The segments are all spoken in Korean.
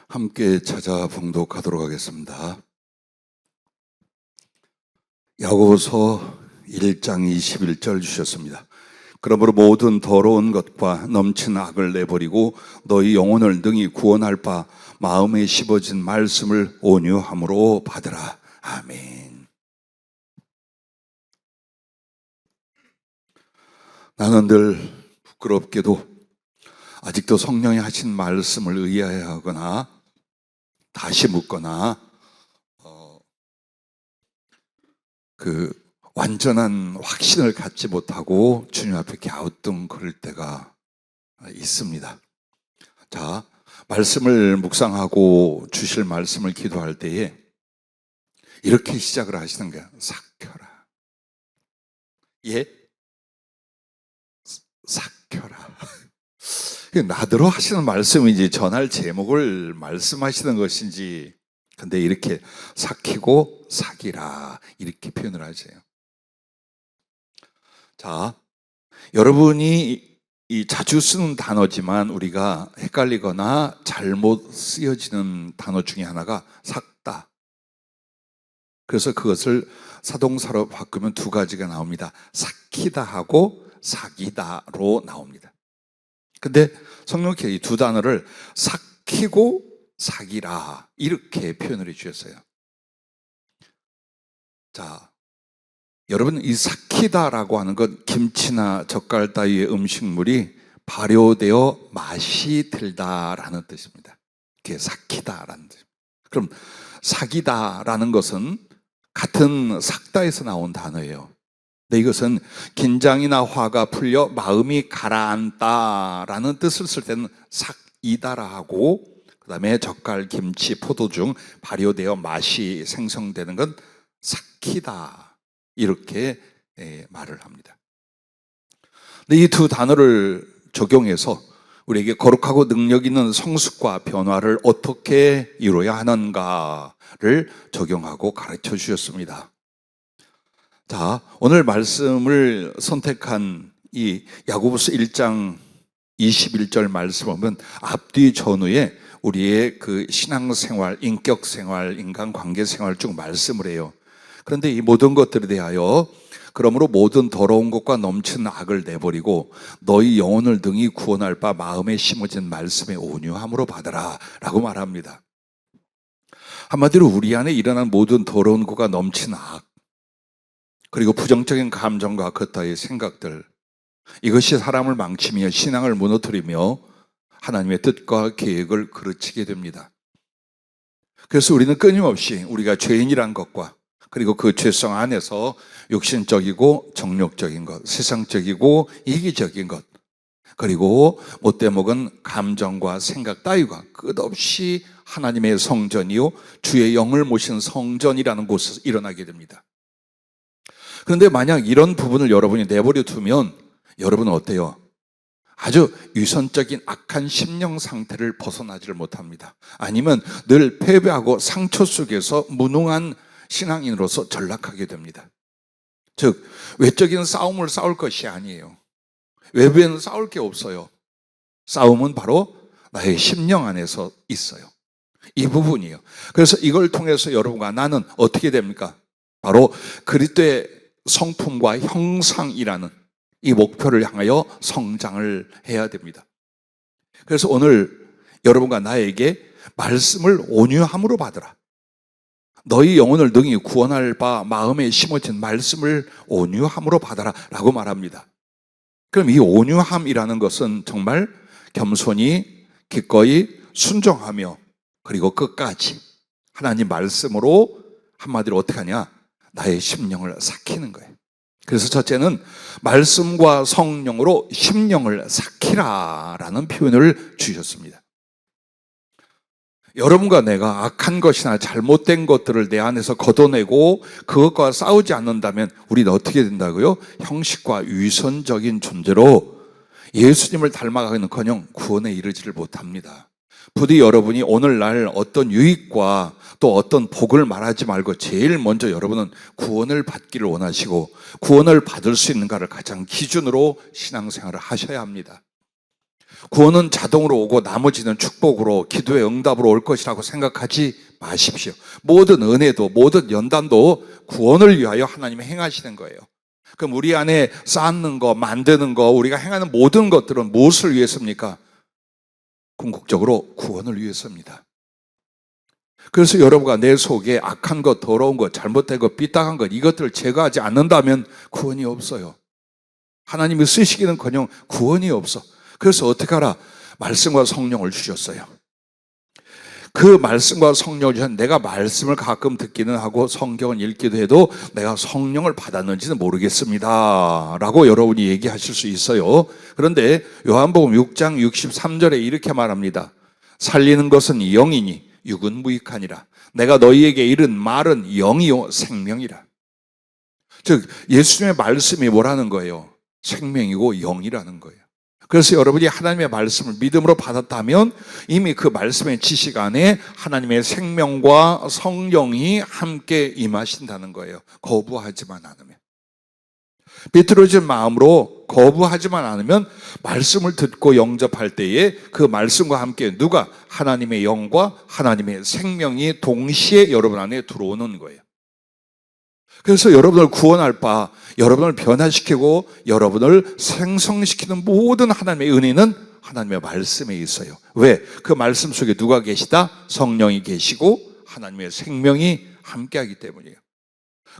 함께 찾아 봉독하도록 하겠습니다. 야고보서 1장 21절 주셨습니다. 그러므로 모든 더러운 것과 넘치는 악을 내버리고 너희 영혼을 능히 구원할 바 마음에 심어진 말씀을 온유함으로 받으라. 아멘. 나는 늘 부끄럽게도 아직도 성령이 하신 말씀을 의아해하거나 다시 묻거나 완전한 확신을 갖지 못하고 주님 앞에 갸우뚱거릴 때가 있습니다. 자, 말씀을 묵상하고 주실 말씀을 기도할 때에 이렇게 시작을 하시는 거야. 삭혀라. 예? 삭혀라. 나더러 하시는 말씀인지 전할 제목을 말씀하시는 것인지, 근데 이렇게 삭히고 사기라 이렇게 표현을 하세요. 자, 여러분이 자주 쓰는 단어지만 우리가 헷갈리거나 잘못 쓰여지는 단어 중에 하나가 삭다. 그래서 그것을 사동사로 바꾸면 두 가지가 나옵니다. 삭히다 하고 사기다로 나옵니다. 근데 성령께서 이 두 단어를 삭히고 사기라 이렇게 표현을 해주셨어요. 자, 여러분, 이 삭히다라고 하는 건 김치나 젓갈 따위의 음식물이 발효되어 맛이 들다라는 뜻입니다. 그게 삭히다라는 뜻입니다. 그럼 사기다라는 것은 같은 삭다에서 나온 단어예요. 근데 이것은 긴장이나 화가 풀려 마음이 가라앉다라는 뜻을 쓸 때는 삭이다라 하고, 그 다음에 젓갈, 김치, 포도 중 발효되어 맛이 생성되는 건 삭히다 이렇게 말을 합니다. 근데 이 두 단어를 적용해서 우리에게 거룩하고 능력 있는 성숙과 변화를 어떻게 이루어야 하는가를 적용하고 가르쳐 주셨습니다. 자, 오늘 말씀을 선택한 이 야고보서 1장 21절 말씀 보면 앞뒤 전후에 우리의 그 신앙생활, 인격생활, 인간관계생활 쭉 말씀을 해요. 그런데 이 모든 것들에 대하여 그러므로 모든 더러운 것과 넘치는 악을 내버리고 너희 영혼을 능히 구원할 바 마음에 심어진 말씀의 온유함으로 받아라 라고 말합니다. 한마디로 우리 안에 일어난 모든 더러운 것과 넘치는 악, 그리고 부정적인 감정과 그 따위의 생각들, 이것이 사람을 망치며 신앙을 무너뜨리며 하나님의 뜻과 계획을 그르치게 됩니다. 그래서 우리는 끊임없이 우리가 죄인이란 것과 그리고 그 죄성 안에서 육신적이고 정욕적인 것, 세상적이고 이기적인 것, 그리고 못돼 먹은 감정과 생각 따위가 끝없이 하나님의 성전이요 주의 영을 모신 성전이라는 곳에서 일어나게 됩니다. 그런데 만약 이런 부분을 여러분이 내버려 두면 여러분은 어때요? 아주 유선적인 악한 심령 상태를 벗어나지를 못합니다. 아니면 늘 패배하고 상처 속에서 무능한 신앙인으로서 전락하게 됩니다. 즉, 외적인 싸움을 싸울 것이 아니에요. 외부에는 싸울 게 없어요. 싸움은 바로 나의 심령 안에서 있어요. 이 부분이에요. 그래서 이걸 통해서 여러분과 나는 어떻게 됩니까? 바로 그리스도의 성품과 형상이라는 이 목표를 향하여 성장을 해야 됩니다. 그래서 오늘 여러분과 나에게 말씀을 온유함으로 받으라. 너희 영혼을 능히 구원할 바 마음에 심어진 말씀을 온유함으로 받아라 라고 말합니다. 그럼 이 온유함이라는 것은 정말 겸손히 기꺼이 순종하며 그리고 끝까지 하나님 말씀으로 한마디로 어떻게 하냐? 나의 심령을 삭히는 거예요. 그래서 첫째는 말씀과 성령으로 심령을 삭히라라는 표현을 주셨습니다. 여러분과 내가 악한 것이나 잘못된 것들을 내 안에서 걷어내고 그것과 싸우지 않는다면 우리는 어떻게 된다고요? 형식과 위선적인 존재로 예수님을 닮아가기는커녕 구원에 이르지를 못합니다. 부디 여러분이 오늘날 어떤 유익과 또 어떤 복을 말하지 말고 제일 먼저 여러분은 구원을 받기를 원하시고 구원을 받을 수 있는가를 가장 기준으로 신앙생활을 하셔야 합니다. 구원은 자동으로 오고 나머지는 축복으로, 기도의 응답으로 올 것이라고 생각하지 마십시오. 모든 은혜도, 모든 연단도 구원을 위하여 하나님이 행하시는 거예요. 그럼 우리 안에 쌓는 거, 만드는 거, 우리가 행하는 모든 것들은 무엇을 위해서입니까? 궁극적으로 구원을 위해서입니다. 그래서 여러분과 내 속에 악한 것, 더러운 것, 잘못된 것, 삐딱한 것, 이것들을 제거하지 않는다면 구원이 없어요. 하나님이 쓰시기는커녕 구원이 없어. 그래서 어떻게 하라? 말씀과 성령을 주셨어요. 그 말씀과 성령을 주셨는데, 내가 말씀을 가끔 듣기는 하고 성경을 읽기도 해도 내가 성령을 받았는지는 모르겠습니다 라고 여러분이 얘기하실 수 있어요. 그런데 요한복음 6장 63절에 이렇게 말합니다. 살리는 것은 영이니 육은 무익하니라. 내가 너희에게 이른 말은 영이요 생명이라. 즉 예수님의 말씀이 뭐라는 거예요? 생명이고 영이라는 거예요. 그래서 여러분이 하나님의 말씀을 믿음으로 받았다면 이미 그 말씀의 지식 안에 하나님의 생명과 성령이 함께 임하신다는 거예요. 거부하지만 않으면. 비틀어진 마음으로 거부하지만 않으면 말씀을 듣고 영접할 때에 그 말씀과 함께 누가? 하나님의 영과 하나님의 생명이 동시에 여러분 안에 들어오는 거예요. 그래서 여러분을 구원할 바, 여러분을 변화시키고 여러분을 생성시키는 모든 하나님의 은혜는 하나님의 말씀에 있어요. 왜? 그 말씀 속에 누가 계시다? 성령이 계시고 하나님의 생명이 함께하기 때문이에요.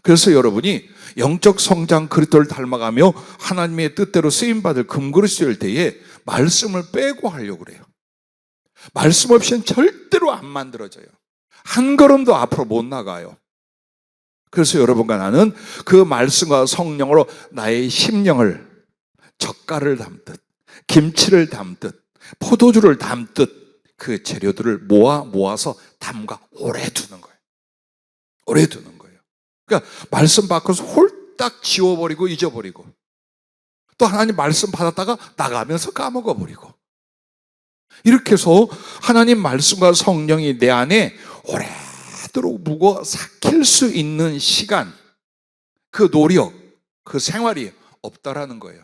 그래서 여러분이 영적 성장 그리스도를 닮아가며 하나님의 뜻대로 쓰임받을 금그릇이 될 때에 말씀을 빼고 하려고 그래요. 말씀 없이는 절대로 안 만들어져요. 한 걸음도 앞으로 못 나가요. 그래서 여러분과 나는 그 말씀과 성령으로 나의 심령을 젓갈을 담듯, 김치를 담듯, 포도주를 담듯 그 재료들을 모아서 담가 오래 두는 거예요. 오래 두는 거예요. 그러니까 말씀 밖에서 홀딱 지워버리고 잊어버리고, 또 하나님 말씀 받았다가 나가면서 까먹어버리고, 이렇게 해서 하나님 말씀과 성령이 내 안에 오래도록 묵어 삭힐 수 있는 시간, 그 노력, 그 생활이 없다라는 거예요.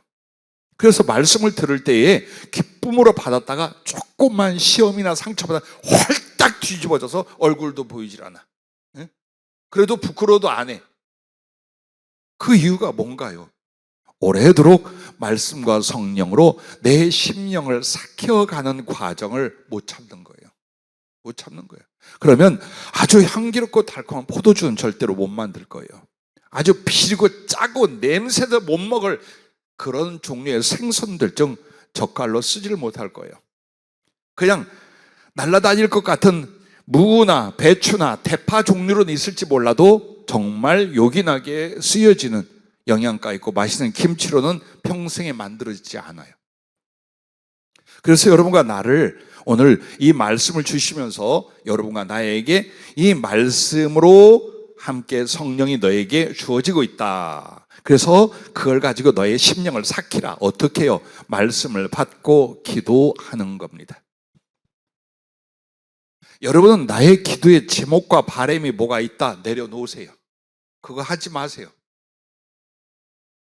그래서 말씀을 들을 때에 기쁨으로 받았다가 조금만 시험이나 상처받아 홀딱 뒤집어져서 얼굴도 보이질 않아. 그래도 부끄러워도 안 해. 그 이유가 뭔가요? 오래도록 말씀과 성령으로 내 심령을 삭혀가는 과정을 못 참는 거예요. 못 참는 거예요. 그러면 아주 향기롭고 달콤한 포도주는 절대로 못 만들 거예요. 아주 비리고 짜고 냄새도 못 먹을 그런 종류의 생선들 중 젓갈로 쓰지를 못할 거예요. 그냥 날아다닐 것 같은 무나 배추나 대파 종류로는 있을지 몰라도 정말 요긴하게 쓰여지는 영양가 있고 맛있는 김치로는 평생에 만들어지지 않아요. 그래서 여러분과 나를 오늘 이 말씀을 주시면서 여러분과 나에게 이 말씀으로 함께 성령이 너에게 주어지고 있다. 그래서 그걸 가지고 너의 심령을 삭히라. 어떻게 해요? 말씀을 받고 기도하는 겁니다. 여러분은 나의 기도의 제목과 바람이 뭐가 있다 내려놓으세요. 그거 하지 마세요.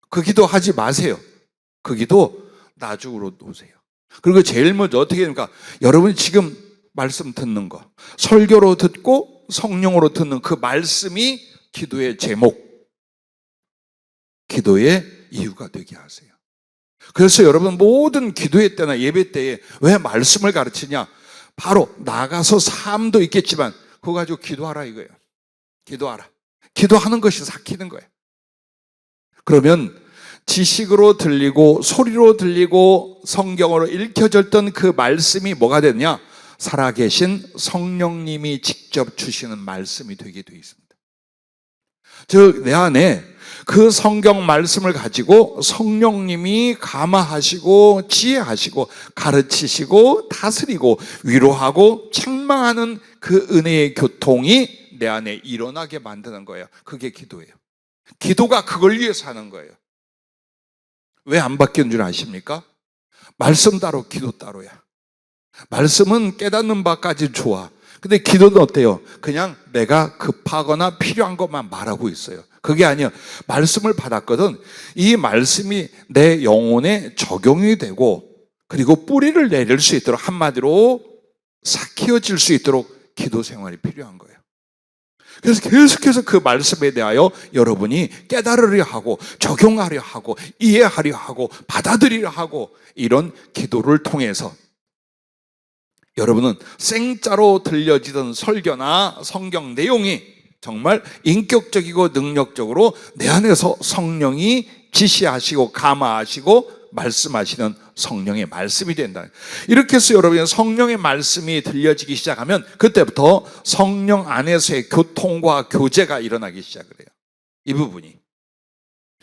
그 기도 하지 마세요. 그 기도 나중으로 놓으세요. 그리고 제일 먼저 어떻게 됩니까? 여러분이 지금 말씀 듣는 거, 설교로 듣고 성령으로 듣는 그 말씀이 기도의 제목, 기도의 이유가 되게 하세요. 그래서 여러분 모든 기도회 때나 예배 때에 왜 말씀을 가르치냐? 바로 나가서 삶도 있겠지만 그거 가지고 기도하라 이거예요. 기도하라. 기도하는 것이 삭히는 거예요. 그러면 지식으로 들리고 소리로 들리고 성경으로 읽혀졌던 그 말씀이 뭐가 됐냐? 살아계신 성령님이 직접 주시는 말씀이 되게 되어 있습니다. 즉 내 안에 그 성경 말씀을 가지고 성령님이 감화하시고 지혜하시고 가르치시고 다스리고 위로하고 책망하는 그 은혜의 교통이 내 안에 일어나게 만드는 거예요. 그게 기도예요. 기도가 그걸 위해서 하는 거예요. 왜 안 바뀌는 줄 아십니까? 말씀 따로 기도 따로야. 말씀은 깨닫는 바까지 좋아. 근데 기도는 어때요? 그냥 내가 급하거나 필요한 것만 말하고 있어요. 그게 아니에요. 말씀을 받았거든. 이 말씀이 내 영혼에 적용이 되고 그리고 뿌리를 내릴 수 있도록, 한마디로 싹 키워질 수 있도록 기도 생활이 필요한 거예요. 그래서 계속해서 그 말씀에 대하여 여러분이 깨달으려 하고 적용하려 하고 이해하려 하고 받아들이려 하고, 이런 기도를 통해서 여러분은 생짜로 들려지던 설교나 성경 내용이 정말 인격적이고 능력적으로 내 안에서 성령이 지시하시고 감화하시고 말씀하시는 성령의 말씀이 된다. 이렇게 해서 여러분의 성령의 말씀이 들려지기 시작하면 그때부터 성령 안에서의 교통과 교제가 일어나기 시작을 해요. 이 부분이.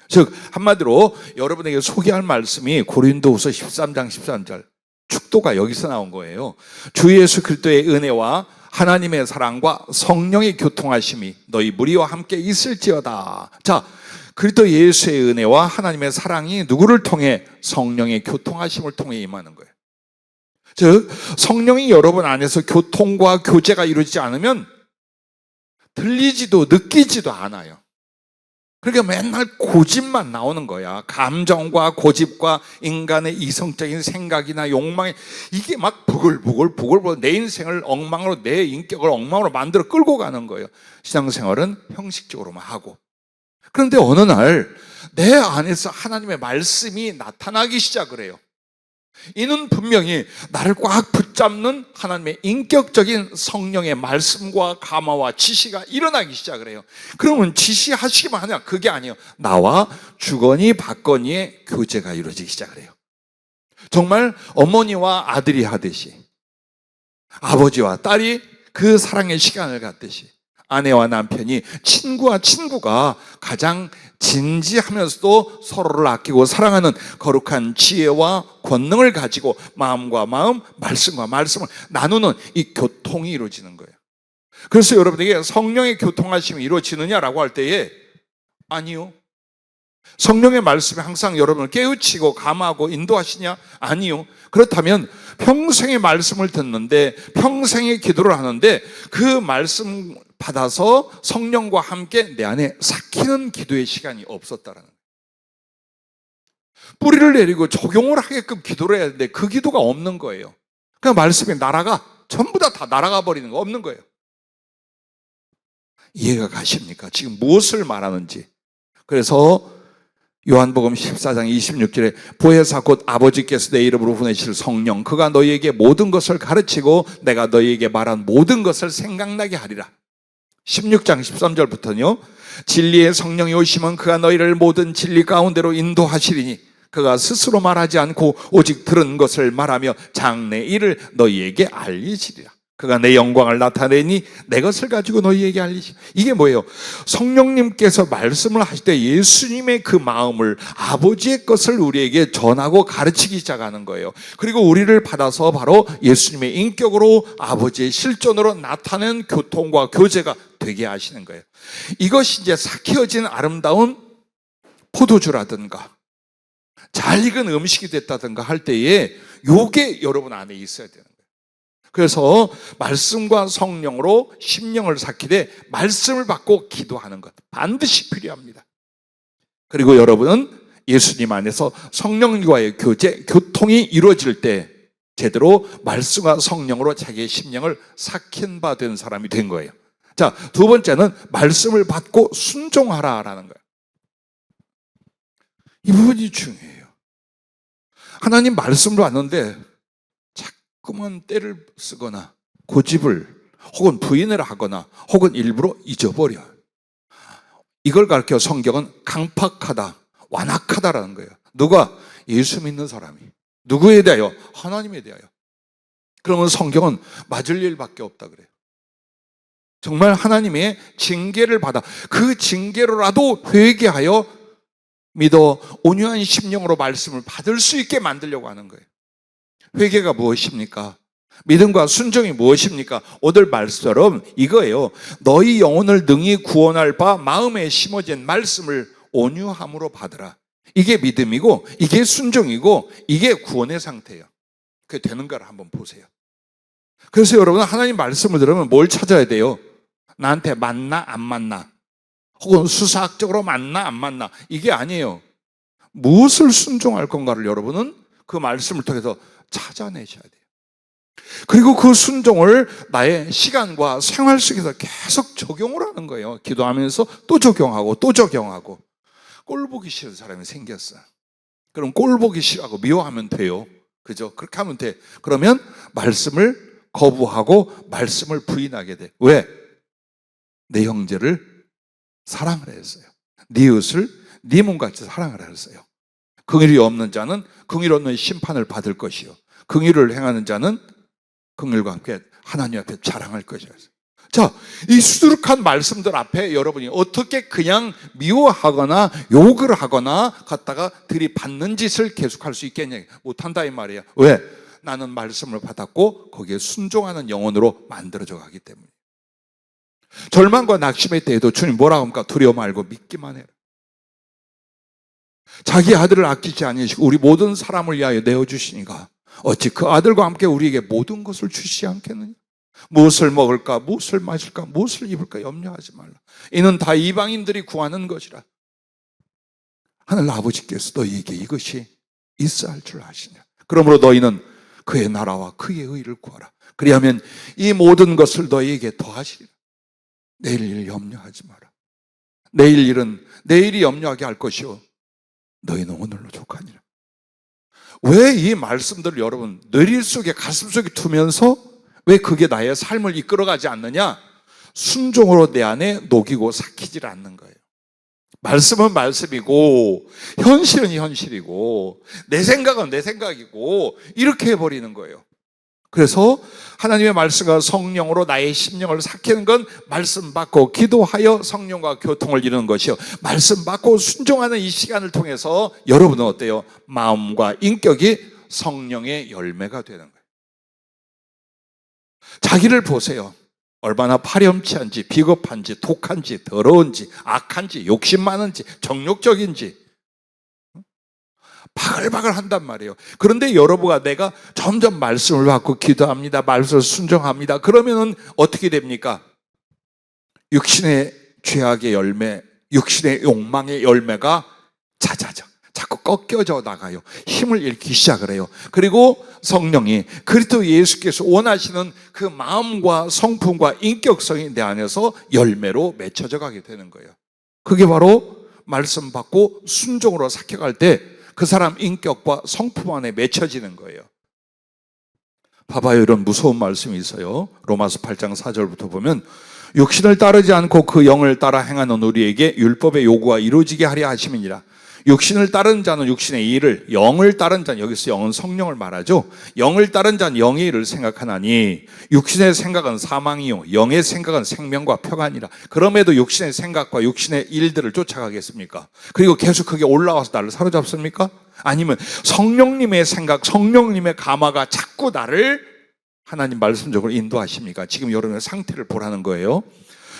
즉 한마디로 여러분에게 소개할 말씀이 고린도후서 13장 13절, 축도가 여기서 나온 거예요. 주 예수 그리스도의 은혜와 하나님의 사랑과 성령의 교통하심이 너희 무리와 함께 있을지어다. 자, 그리스도 예수의 은혜와 하나님의 사랑이 누구를 통해? 성령의 교통하심을 통해 임하는 거예요. 즉 성령이 여러분 안에서 교통과 교제가 이루어지지 않으면 들리지도 느끼지도 않아요. 그러니까 맨날 고집만 나오는 거야. 감정과 고집과 인간의 이성적인 생각이나 욕망이, 이게 막 부글부글 내 인생을 엉망으로, 내 인격을 엉망으로 만들어 끌고 가는 거예요. 신앙생활은 형식적으로만 하고. 그런데 어느 날 내 안에서 하나님의 말씀이 나타나기 시작을 해요. 이는 분명히 나를 꽉 붙잡는 하나님의 인격적인 성령의 말씀과 감화와 지시가 일어나기 시작을 해요. 그러면 지시하시기만 하냐? 그게 아니에요. 나와 주거니 받거니의 교제가 이루어지기 시작을 해요. 정말 어머니와 아들이 하듯이, 아버지와 딸이 그 사랑의 시간을 갖듯이, 아내와 남편이, 친구와 친구가 가장 진지하면서도 서로를 아끼고 사랑하는 거룩한 지혜와 권능을 가지고 마음과 마음, 말씀과 말씀을 나누는 이 교통이 이루어지는 거예요. 그래서 여러분에게 성령의 교통하심이 이루어지느냐라고 할 때에 아니요. 성령의 말씀이 항상 여러분을 깨우치고 감화하고 인도하시냐? 아니요. 그렇다면 평생의 말씀을 듣는데, 평생의 기도를 하는데 그 말씀 받아서 성령과 함께 내 안에 삭히는 기도의 시간이 없었다라는 거예요. 뿌리를 내리고 적용을 하게끔 기도를 해야 되는데 그 기도가 없는 거예요. 그냥 말씀이 날아가, 전부 다 날아가 버리는 거, 없는 거예요. 이해가 가십니까? 지금 무엇을 말하는지. 그래서 요한복음 14장 26절에 보혜사 곧 아버지께서 내 이름으로 보내실 성령, 그가 너희에게 모든 것을 가르치고 내가 너희에게 말한 모든 것을 생각나게 하리라. 16장 13절부터는요, 진리의 성령이 오시면 그가 너희를 모든 진리 가운데로 인도하시리니 그가 스스로 말하지 않고 오직 들은 것을 말하며 장래 일을 너희에게 알리시리라. 그가 내 영광을 나타내니 내 것을 가지고 너희에게 알리시. 이게 뭐예요? 성령님께서 말씀을 하실 때 예수님의 그 마음을, 아버지의 것을 우리에게 전하고 가르치기 시작하는 거예요. 그리고 우리를 받아서 바로 예수님의 인격으로, 아버지의 실존으로 나타낸 교통과 교제가 되게 하시는 거예요. 이것이 이제 삭혀진 아름다운 포도주라든가 잘 익은 음식이 됐다든가 할 때에 요게 여러분 안에 있어야 되는 거예요. 그래서 말씀과 성령으로 심령을 삭히되 말씀을 받고 기도하는 것 반드시 필요합니다. 그리고 여러분은 예수님 안에서 성령과의 교제, 교통이 이루어질 때 제대로 말씀과 성령으로 자기의 심령을 삭힌 바 된 사람이 된 거예요. 자, 두 번째는 말씀을 받고 순종하라라는 거예요. 이 부분이 중요해요. 하나님 말씀을 왔는데 자꾸만 때를 쓰거나 고집을 혹은 부인을 하거나 혹은 일부러 잊어버려요. 이걸 가르쳐 성경은 강팍하다, 완악하다라는 거예요. 누가? 예수 믿는 사람이. 누구에 대하여? 하나님에 대하여. 그러면 성경은 맞을 일밖에 없다 그래요. 정말 하나님의 징계를 받아 그 징계로라도 회개하여 믿어 온유한 심령으로 말씀을 받을 수 있게 만들려고 하는 거예요. 회개가 무엇입니까? 믿음과 순종이 무엇입니까? 오늘 말씀처럼 이거예요. 너희 영혼을 능히 구원할 바 마음에 심어진 말씀을 온유함으로 받으라. 이게 믿음이고 이게 순종이고 이게 구원의 상태예요. 그게 되는가를 한번 보세요. 그래서 여러분 하나님 말씀을 들으면 뭘 찾아야 돼요? 나한테 맞나 안 맞나? 혹은 수사학적으로 맞나 안 맞나? 이게 아니에요. 무엇을 순종할 건가를 여러분은 그 말씀을 통해서 찾아내셔야 돼요. 그리고 그 순종을 나의 시간과 생활 속에서 계속 적용을 하는 거예요. 기도하면서 또 적용하고 또 적용하고. 꼴 보기 싫은 사람이 생겼어. 그럼 꼴 보기 싫어하고 미워하면 돼요. 그죠? 그렇게 하면 돼. 그러면 말씀을 거부하고 말씀을 부인하게 돼. 왜? 내 형제를 사랑을 했어요. 네 이웃을 네 몸같이 사랑을 했어요. 긍휼이 없는 자는 긍휼 없는 심판을 받을 것이요, 긍휼을 행하는 자는 긍휼과 함께 하나님 앞에 자랑할 것이요. 자, 이 수두룩한 말씀들 앞에 여러분이 어떻게 그냥 미워하거나 욕을 하거나 갖다가 들이받는 짓을 계속할 수 있겠냐? 못한다 이 말이에요. 왜? 나는 말씀을 받았고 거기에 순종하는 영혼으로 만들어져 가기 때문에. 절망과 낙심의 때에도 주님 뭐라고 합니까? 두려워 말고 믿기만 해라. 자기 아들을 아끼지 아니시고 우리 모든 사람을 위하여 내어주시니까 어찌 그 아들과 함께 우리에게 모든 것을 주시지 않겠느냐? 무엇을 먹을까, 무엇을 마실까, 무엇을 입을까 염려하지 말라. 이는 다 이방인들이 구하는 것이라. 하늘 아버지께서 너희에게 이것이 있어야 할 줄 아시냐? 그러므로 너희는 그의 나라와 그의 의를 구하라. 그리하면 이 모든 것을 너희에게 더하시리라. 내일 일 염려하지 마라. 내일 일은 내일이 염려하게 할 것이요 너희는 오늘로 족하니라. 왜 이 말씀들을 여러분 뇌리 속에 가슴 속에 두면서 왜 그게 나의 삶을 이끌어가지 않느냐? 순종으로 내 안에 녹이고 삭히질 않는 거예요. 말씀은 말씀이고 현실은 현실이고 내 생각은 내 생각이고 이렇게 해버리는 거예요. 그래서 하나님의 말씀과 성령으로 나의 심령을 삭히는 건 말씀 받고 기도하여 성령과 교통을 이루는 것이요, 말씀 받고 순종하는 이 시간을 통해서 여러분은 어때요? 마음과 인격이 성령의 열매가 되는 거예요. 자기를 보세요. 얼마나 파렴치한지, 비겁한지, 독한지, 더러운지, 악한지, 욕심 많은지, 정욕적인지 바글바글 한단 말이에요. 그런데 여러분과 내가 점점 말씀을 받고 기도합니다, 말씀을 순종합니다. 그러면은 어떻게 됩니까? 육신의 죄악의 열매, 육신의 욕망의 열매가 자자자 자꾸 꺾여져 나가요. 힘을 잃기 시작을 해요. 그리고 성령이 그리스도 예수께서 원하시는 그 마음과 성품과 인격성이 내 안에서 열매로 맺혀져 가게 되는 거예요. 그게 바로 말씀 받고 순종으로 삭혀갈 때 그 사람 인격과 성품 안에 맺혀지는 거예요. 봐봐요. 이런 무서운 말씀이 있어요. 로마서 8장 4절부터 보면 육신을 따르지 않고 그 영을 따라 행하는 우리에게 율법의 요구가 이루어지게 하려 하심이니라. 육신을 따른 자는 육신의 일을, 영을 따른 자는, 여기서 영은 성령을 말하죠. 영을 따른 자는 영의 일을 생각하나니 육신의 생각은 사망이요 영의 생각은 생명과 평안이라. 그럼에도 육신의 생각과 육신의 일들을 쫓아가겠습니까? 그리고 계속 그게 올라와서 나를 사로잡습니까? 아니면 성령님의 생각, 성령님의 감화가 자꾸 나를 하나님 말씀적으로 인도하십니까? 지금 여러분의 상태를 보라는 거예요.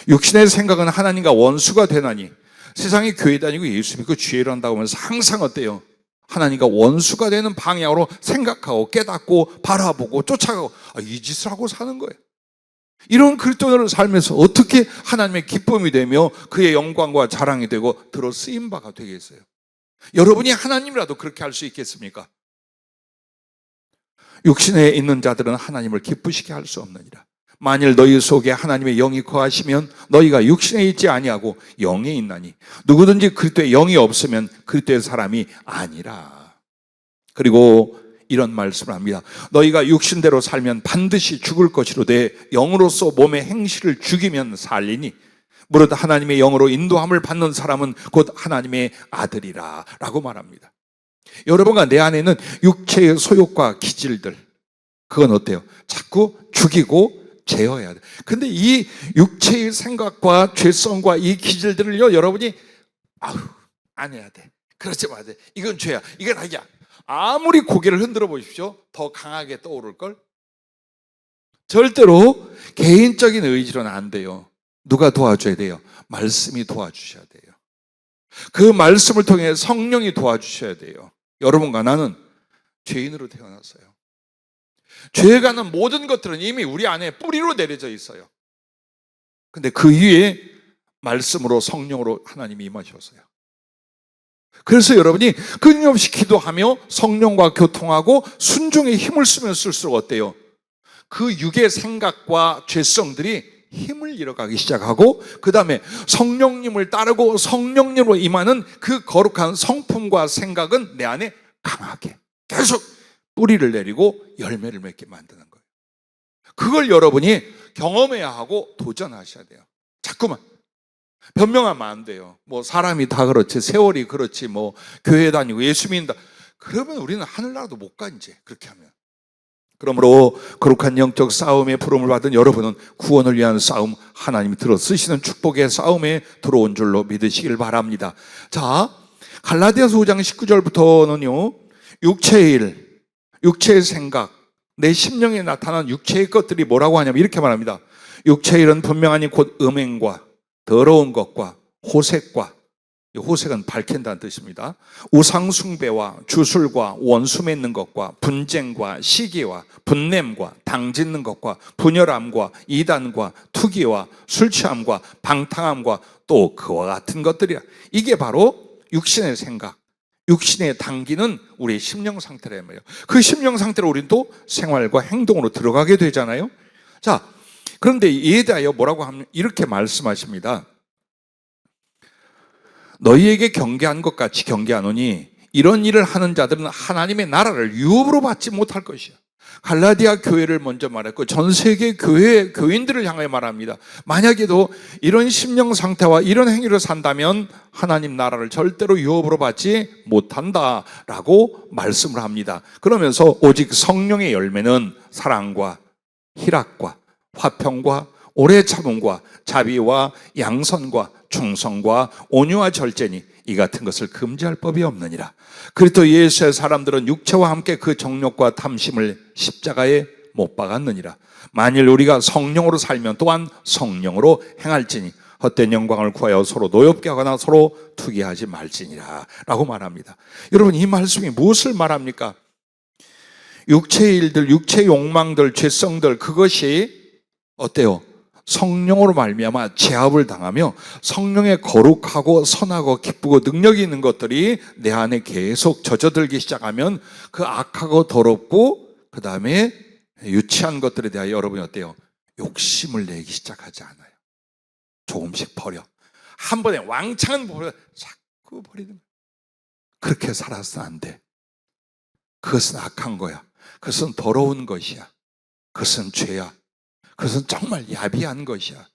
육신의 생각은 하나님과 원수가 되나니, 세상에 교회 다니고 예수 믿고 죄를 한다고 하면서 항상 어때요? 하나님과 원수가 되는 방향으로 생각하고 깨닫고 바라보고 쫓아가고 이 짓을 하고 사는 거예요. 이런 그리스도인으로 살면서 어떻게 하나님의 기쁨이 되며 그의 영광과 자랑이 되고 들어 쓰임 바가 되겠어요? 여러분이 하나님이라도 그렇게 할 수 있겠습니까? 육신에 있는 자들은 하나님을 기쁘시게 할 수 없느니라. 만일 너희 속에 하나님의 영이 거하시면 너희가 육신에 있지 아니하고 영에 있나니 누구든지 그리스도의 영이 없으면 그리스도의 사람이 아니라. 그리고 이런 말씀을 합니다. 너희가 육신대로 살면 반드시 죽을 것이로되 영으로서 몸의 행실을 죽이면 살리니 무릇 하나님의 영으로 인도함을 받는 사람은 곧 하나님의 아들이라 라고 말합니다. 여러분과 내 안에는 육체의 소욕과 기질들, 그건 어때요? 자꾸 죽이고 제어해야 돼. 근데 이 육체의 생각과 죄성과 이 기질들을요, 여러분이 안 해야 돼, 그러지 마야 돼, 이건 죄야, 이건 악이야, 아무리 고개를 흔들어 보십시오, 더 강하게 떠오를걸? 절대로 개인적인 의지로는 안 돼요. 누가 도와줘야 돼요? 말씀이 도와주셔야 돼요. 그 말씀을 통해 성령이 도와주셔야 돼요. 여러분과 나는 죄인으로 태어났어요. 죄에 가는 모든 것들은 이미 우리 안에 뿌리로 내려져 있어요. 근데 그 위에 말씀으로 성령으로 하나님이 임하셨어요. 그래서 여러분이 끊임없이 기도하며 성령과 교통하고 순종의 힘을 쓰면 쓸수록 어때요? 그 육의 생각과 죄성들이 힘을 잃어가기 시작하고, 그 다음에 성령님을 따르고 성령님으로 임하는 그 거룩한 성품과 생각은 내 안에 강하게 계속 뿌리를 내리고 열매를 맺게 만드는 거예요. 그걸 여러분이 경험해야 하고 도전하셔야 돼요. 자꾸만 변명하면 안 돼요. 뭐 사람이 다 그렇지, 세월이 그렇지, 뭐 교회 다니고 예수 믿는다. 그러면 우리는 하늘나라도 못 가, 이제 그렇게 하면. 그러므로 거룩한 영적 싸움에 부름을 받은 여러분은 구원을 위한 싸움, 하나님이 들어 쓰시는 축복의 싸움에 들어온 줄로 믿으시길 바랍니다. 자, 갈라디아서 5장 19절부터는요, 육체의 일, 육체의 생각, 내 심령에 나타난 육체의 것들이 뭐라고 하냐면 이렇게 말합니다. 육체의 일은 분명하니 곧 음행과 더러운 것과 호색과, 호색은 밝힌다는 뜻입니다. 우상숭배와 주술과 원수 맺는 것과 분쟁과 시기와 분냄과 당짓는 것과 분열함과 이단과 투기와 술취함과 방탕함과 또 그와 같은 것들이야. 이게 바로 육신의 생각, 육신의 당기는 우리의 심령 상태란 말이에요. 그 심령 상태로 우리는 또 생활과 행동으로 들어가게 되잖아요. 자, 그런데 이에 대하여 뭐라고 하면 이렇게 말씀하십니다. 너희에게 경계한 것 같이 경계하노니 이런 일을 하는 자들은 하나님의 나라를 유업으로 받지 못할 것이야. 갈라디아 교회를 먼저 말했고 전 세계 교회 교인들을 향하여 말합니다. 만약에도 이런 심령 상태와 이런 행위를 산다면 하나님 나라를 절대로 유업으로 받지 못한다라고 말씀을 합니다. 그러면서 오직 성령의 열매는 사랑과 희락과 화평과 오래 참음과 자비와 양선과 충성과 온유와 절제니 이 같은 것을 금지할 법이 없느니라. 그리스도 예수의 사람들은 육체와 함께 그 정욕과 탐심을 십자가에 못 박았느니라. 만일 우리가 성령으로 살면 또한 성령으로 행할지니 헛된 영광을 구하여 서로 노엽게 하거나 서로 투기하지 말지니라 라고 말합니다. 여러분, 이 말씀이 무엇을 말합니까? 육체의 일들, 육체의 욕망들, 죄성들, 그것이 어때요? 성령으로 말미암아 제압을 당하며 성령의 거룩하고 선하고 기쁘고 능력이 있는 것들이 내 안에 계속 젖어들기 시작하면 그 악하고 더럽고 그 다음에 유치한 것들에 대하여 여러분이 어때요? 욕심을 내기 시작하지 않아요. 조금씩 버려. 한 번에 왕창은 버려. 자꾸 버리는 거예요. 그렇게 살아서 안 돼. 그것은 악한 거야. 그것은 더러운 것이야. 그것은 죄야. 그것은 정말 야비한 것이야.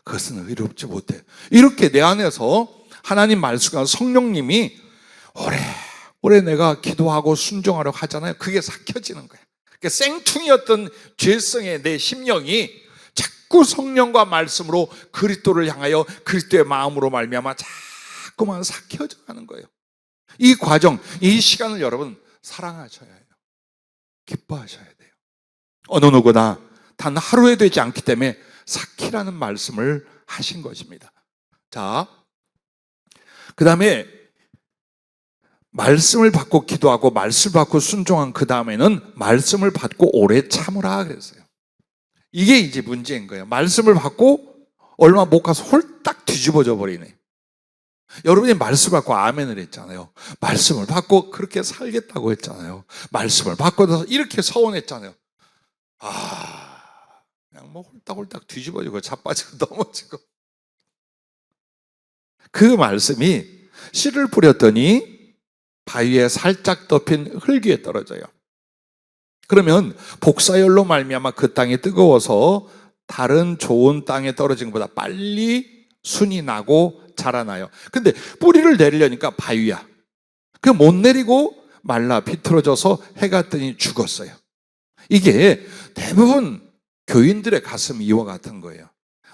그것은 의롭지 못해. 이렇게 내 안에서 하나님 말씀과 성령님이 오래 내가 기도하고 순종하려고 하잖아요. 그게 삭혀지는 거야. 그러니까 생퉁이었던 죄성의 내 심령이 자꾸 성령과 말씀으로 그리스도를 향하여 그리스도의 마음으로 말미암아 자꾸만 삭혀져 가는 거예요. 이 과정, 이 시간을 여러분 사랑하셔야 해요. 기뻐하셔야 돼요. 어느 누구나 단 하루에 되지 않기 때문에 삭히라는 말씀을 하신 것입니다. 자, 그 다음에 말씀을 받고 기도하고 말씀을 받고 순종한 그 다음에는 말씀을 받고 오래 참으라 그랬어요. 이게 이제 문제인 거예요. 말씀을 받고 얼마 못 가서 홀딱 뒤집어져 버리네. 여러분이 말씀을 받고 아멘을 했잖아요. 말씀을 받고 그렇게 살겠다고 했잖아요. 말씀을 받고 이렇게 서원했잖아요. 그냥 뭐 홀딱홀딱 뒤집어지고 자빠지고 넘어지고. 그 말씀이 씨를 뿌렸더니 바위에 살짝 덮인 흙 위에 떨어져요. 그러면 복사열로 말미암아 그 땅이 뜨거워서 다른 좋은 땅에 떨어진 것보다 빨리 순이 나고 자라나요. 근데 뿌리를 내리려니까 바위야. 그 못 내리고 말라 비틀어져서 해가 뜨니 죽었어요. 이게 대부분 교인들의 가슴 이와 같은 거예요.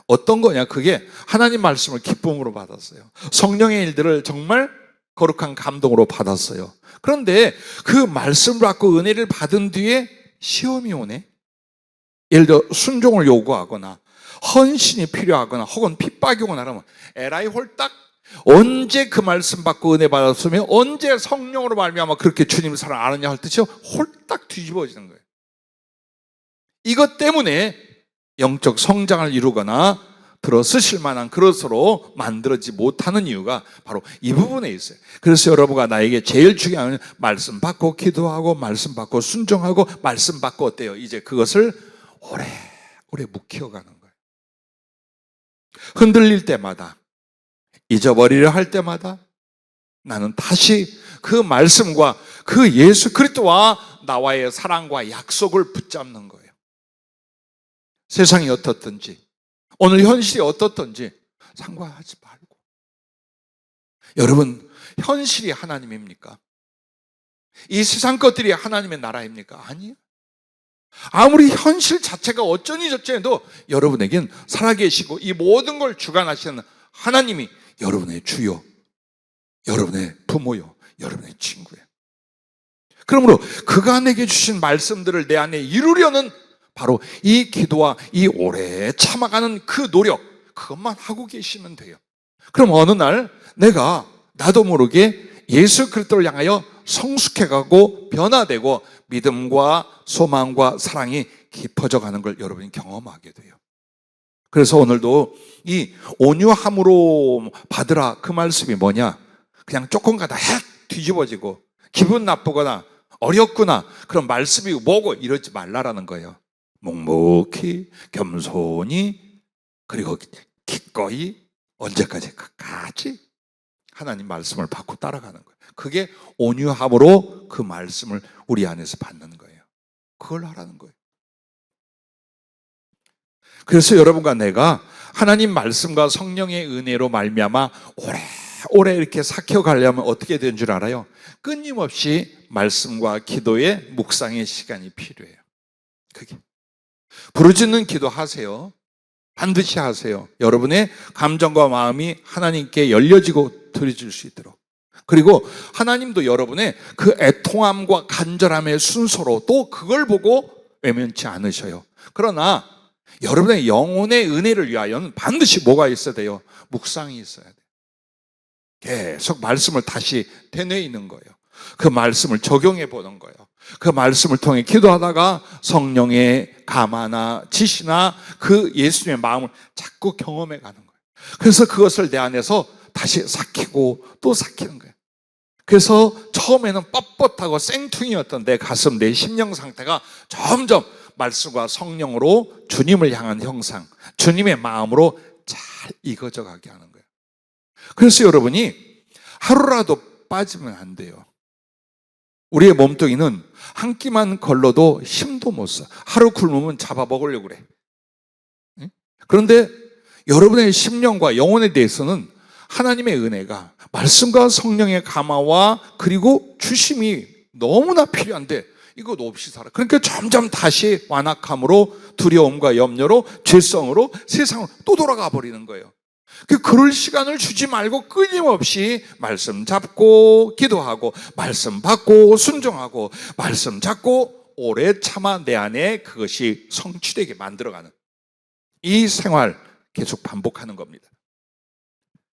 어떤 거냐? 그게 하나님 말씀을 기쁨으로 받았어요. 성령의 일들을 정말 거룩한 감동으로 받았어요. 그런데 그 말씀을 받고 은혜를 받은 뒤에 시험이 오네. 예를 들어 순종을 요구하거나 헌신이 필요하거나 혹은 핍박이 오거나 하면 에라이 홀딱, 언제 그 말씀 받고 은혜 받았으면 언제 성령으로 말미암아 그렇게 주님 사랑 아느냐 할 듯이 홀딱 뒤집어지는 거예요. 이것 때문에 영적 성장을 이루거나 들어 쓰실 만한 그릇으로 만들어지지 못하는 이유가 바로 이 부분에 있어요. 그래서 여러분과 나에게 제일 중요한 건 말씀 받고 기도하고 말씀 받고 순종하고 말씀 받고 어때요? 이제 그것을 오래 묵혀가는 거예요. 흔들릴 때마다, 잊어버리려 할 때마다 나는 다시 그 말씀과 그 예수 그리스도와 나와의 사랑과 약속을 붙잡는 거예요. 세상이 어떻든지, 오늘 현실이 어떻든지 상관하지 말고. 여러분, 현실이 하나님입니까? 이 세상 것들이 하나님의 나라입니까? 아니에요. 아무리 현실 자체가 어쩌니 저쩌니 해도 여러분에겐 살아계시고 이 모든 걸 주관하시는 하나님이 여러분의 주요, 여러분의 부모요, 여러분의 친구예요. 그러므로 그가 내게 주신 말씀들을 내 안에 이루려는 바로 이 기도와 이 오래 참아가는 그 노력, 그것만 하고 계시면 돼요. 그럼 어느 날 내가 나도 모르게 예수 그리스도를 향하여 성숙해가고 변화되고 믿음과 소망과 사랑이 깊어져 가는 걸 여러분이 경험하게 돼요. 그래서 오늘도 이 온유함으로 받으라, 그 말씀이 뭐냐? 그냥 조금 가다 핵 뒤집어지고 기분 나쁘거나 어렵구나, 그런 말씀이 뭐고 이러지 말라라는 거예요. 묵묵히 겸손히 그리고 기꺼이 언제까지? 끝까지 하나님 말씀을 받고 따라가는 거예요. 그게 온유함으로 그 말씀을 우리 안에서 받는 거예요. 그걸 하라는 거예요. 그래서 여러분과 내가 하나님 말씀과 성령의 은혜로 말미암아 오래 이렇게 삭혀가려면 어떻게 되는 줄 알아요? 끊임없이 말씀과 기도의 묵상의 시간이 필요해요. 그게 부르짖는 기도하세요. 반드시 하세요. 여러분의 감정과 마음이 하나님께 열려지고 드려질 수 있도록. 그리고 하나님도 여러분의 그 애통함과 간절함의 순서로 또 그걸 보고 외면치 않으셔요. 그러나 여러분의 영혼의 은혜를 위하여는 반드시 뭐가 있어야 돼요? 묵상이 있어야 돼요. 계속 말씀을 다시 되뇌이는 거예요. 그 말씀을 적용해 보는 거예요. 그 말씀을 통해 기도하다가 성령의 감화나 지시나 그 예수님의 마음을 자꾸 경험해 가는 거예요. 그래서 그것을 내 안에서 다시 삭히고 또 삭히는 거예요. 그래서 처음에는 뻣뻣하고 생퉁이었던 내 가슴, 내 심령 상태가 점점 말씀과 성령으로 주님을 향한 형상, 주님의 마음으로 잘 익어져 가게 하는 거예요. 그래서 여러분이 하루라도 빠지면 안 돼요. 우리의 몸뚱이는 한 끼만 걸러도 힘도 못 써. 하루 굶으면 잡아먹으려고 그래. 그런데 여러분의 심령과 영혼에 대해서는 하나님의 은혜가, 말씀과 성령의 감화와 그리고 주심이 너무나 필요한데 이것 없이 살아. 그러니까 점점 다시 완악함으로, 두려움과 염려로, 죄성으로, 세상으로 또 돌아가 버리는 거예요. 그럴 시간을 주지 말고 끊임없이 말씀 잡고 기도하고 말씀 받고 순종하고 말씀 잡고 오래 참아 내 안에 그것이 성취되게 만들어가는 이 생활 계속 반복하는 겁니다.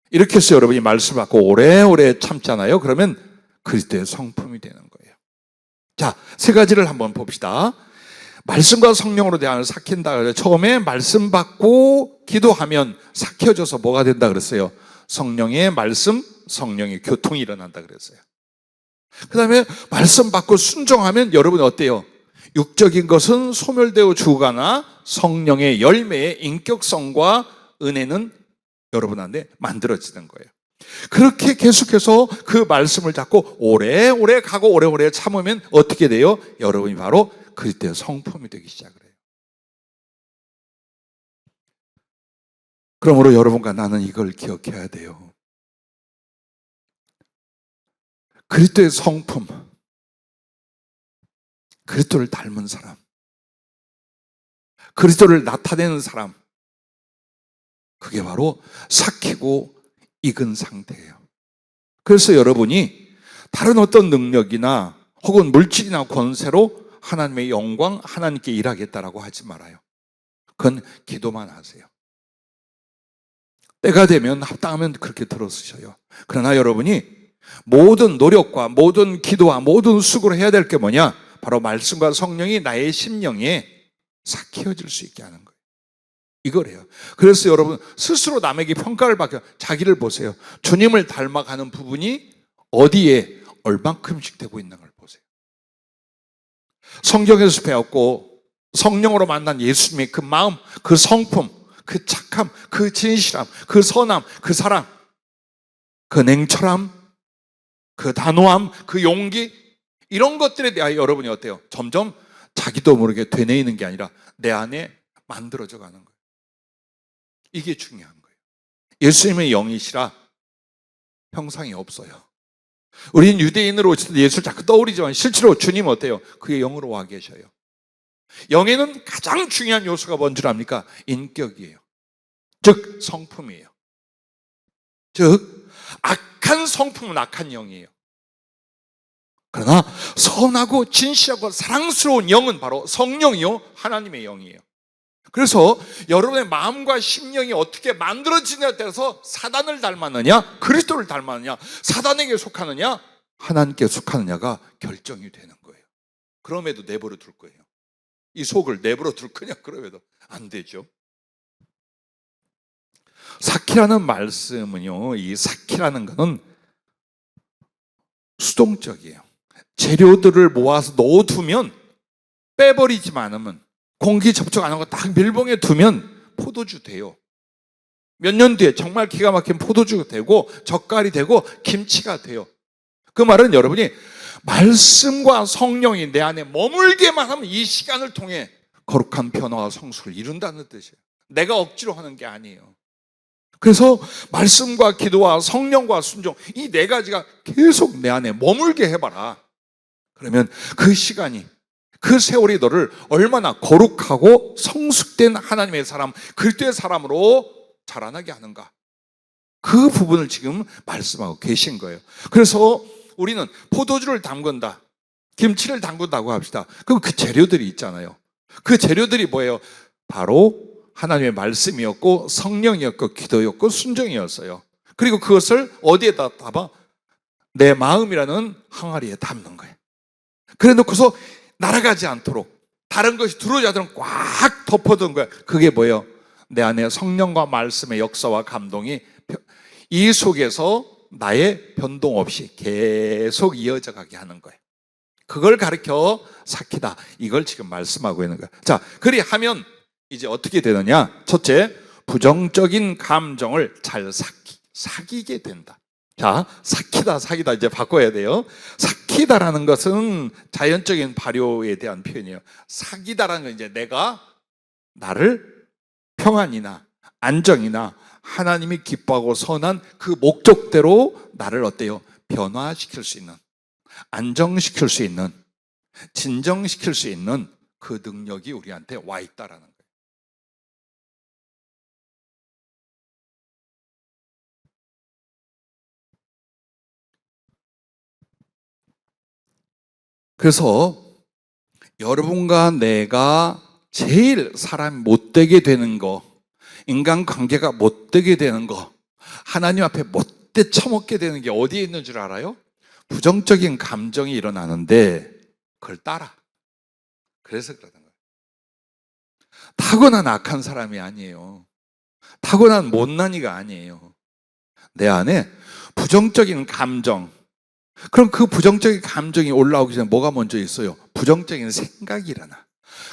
이렇게 해서 여러분이 말씀 받고 오래오래 참잖아요. 그러면 그리스도의 성품이 되는 거예요. 자, 세 가지를 한번 봅시다. 말씀과 성령으로 대하여 삭힌다 그래요. 처음에 말씀 받고 기도하면 삭혀져서 뭐가 된다 그랬어요? 성령의 말씀, 성령의 교통이 일어난다 그랬어요. 그 다음에 말씀 받고 순종하면 여러분 어때요? 육적인 것은 소멸되어 죽어가나 성령의 열매의 인격성과 은혜는 여러분한테 만들어지는 거예요. 그렇게 계속해서 그 말씀을 잡고 오래오래 가고 오래오래 참으면 어떻게 돼요? 여러분이 바로 그리스도의 성품이 되기 시작을 해요. 그러므로 여러분과 나는 이걸 기억해야 돼요. 그리스도의 성품, 그리스도를 닮은 사람, 그리스도를 나타내는 사람, 그게 바로 삭히고 익은 상태예요. 그래서 여러분이 다른 어떤 능력이나 혹은 물질이나 권세로 하나님의 영광, 하나님께 일하겠다라고 하지 말아요. 그건 기도만 하세요. 때가 되면 합당하면 그렇게 들어쓰셔요. 그러나 여러분이 모든 노력과 모든 기도와 모든 수고를 해야 될 게 뭐냐? 바로 말씀과 성령이 나의 심령에 삭혀질 수 있게 하는 거예요. 이거래요. 그래서 여러분 스스로 남에게 평가를 받고 자기를 보세요. 주님을 닮아가는 부분이 어디에 얼만큼씩 되고 있는 걸 보세요. 성경에서 배웠고 성령으로 만난 예수님의 그 마음, 그 성품, 그 착함, 그 진실함, 그 선함, 그 사랑, 그 냉철함, 그 단호함, 그 용기, 이런 것들에 대하여 여러분이 어때요? 점점 자기도 모르게 되뇌이는 게 아니라 내 안에 만들어져 가는 거예요. 이게 중요한 거예요. 예수님의 영이시라 형상이 없어요. 우리는 유대인으로 오실 때 예수를 자꾸 떠오르지만 실제로 주님 어때요? 그의 영으로 와 계셔요. 영에는 가장 중요한 요소가 뭔 줄 압니까? 인격이에요. 즉 성품이에요. 즉 악한 성품은 악한 영이에요. 그러나 선하고 진실하고 사랑스러운 영은 바로 성령이요 하나님의 영이에요. 그래서 여러분의 마음과 심령이 어떻게 만들어지냐에 따라서 사단을 닮았느냐 그리스도를 닮았느냐, 사단에게 속하느냐 하나님께 속하느냐가 결정이 되는 거예요. 그럼에도 내버려 둘 거예요. 이 속을 내버려 둘 거냐? 그럼에도 안 되죠. 사키라는 말씀은요, 이 사키라는 것은 수동적이에요. 재료들을 모아서 넣어두면, 빼버리지만 않으면, 공기 접촉 안 하고 딱 밀봉해 두면 포도주 돼요. 몇 년 뒤에 정말 기가 막힌 포도주가 되고 젓갈이 되고 김치가 돼요. 그 말은 여러분이 말씀과 성령이 내 안에 머물게만 하면 이 시간을 통해 거룩한 변화와 성숙을 이룬다는 뜻이에요. 내가 억지로 하는 게 아니에요. 그래서 말씀과 기도와 성령과 순종, 이 네 가지가 계속 내 안에 머물게 해봐라. 그러면 그 시간이, 그 세월이 너를 얼마나 거룩하고 성숙된 하나님의 사람, 그리스도의 사람으로 자라나게 하는가, 그 부분을 지금 말씀하고 계신 거예요. 그래서 우리는 포도주를 담근다, 김치를 담근다고 합시다. 그럼 그 재료들이 있잖아요. 그 재료들이 뭐예요? 바로 하나님의 말씀이었고 성령이었고 기도였고 순종이었어요. 그리고 그것을 어디에다 담아? 내 마음이라는 항아리에 담는 거예요. 그래 놓고서 날아가지 않도록 다른 것이 들어오지 않도록 꽉 덮어둔 거예요. 그게 뭐예요? 내 안에 성령과 말씀의 역사와 감동이 이 속에서 나의 변동 없이 계속 이어져 가게 하는 거예요. 그걸 가르쳐 삭히다, 이걸 지금 말씀하고 있는 거예요. 자, 그리하면 이제 어떻게 되느냐? 첫째, 부정적인 감정을 잘 사귀게 된다. 자, 사귀다 이제 바꿔야 돼요. 사귀다라는 것은 자연적인 발효에 대한 표현이에요. 사귀다라는 건 이제 내가 나를 평안이나 안정이나 하나님이 기뻐하고 선한 그 목적대로 나를 어때요? 변화시킬 수 있는, 안정시킬 수 있는, 진정시킬 수 있는 그 능력이 우리한테 와 있다라는 거예요. 그래서 여러분과 내가 제일 사람이 못되게 되는 거, 인간관계가 못되게 되는 거, 하나님 앞에 못돼 처먹게 되는 게 어디에 있는 줄 알아요? 부정적인 감정이 일어나는데 그걸 따라. 그래서 그러는 거예요. 타고난 악한 사람이 아니에요. 타고난 못난이가 아니에요. 내 안에 부정적인 감정, 그럼 그 부정적인 감정이 올라오기 전에 뭐가 먼저 있어요? 부정적인 생각이 일어나.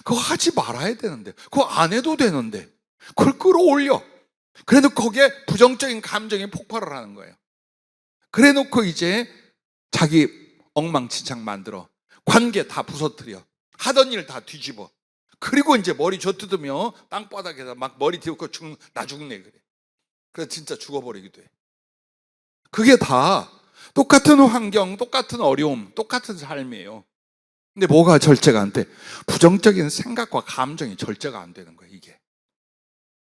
그거 하지 말아야 되는데, 그거 안 해도 되는데, 그걸 끌어올려. 그래 놓고 거기에 부정적인 감정이 폭발을 하는 거예요. 그래 놓고 이제 자기 엉망진창 만들어. 관계 다 부서뜨려. 하던 일 다 뒤집어. 그리고 이제 머리 젖뜯으며 땅바닥에다 막 머리 뒤집고 나 죽네 그래. 그래서 진짜 죽어버리기도 해. 그게 다 똑같은 환경, 똑같은 어려움, 똑같은 삶이에요. 근데 뭐가 절제가 안 돼? 부정적인 생각과 감정이 절제가 안 되는 거예요. 이게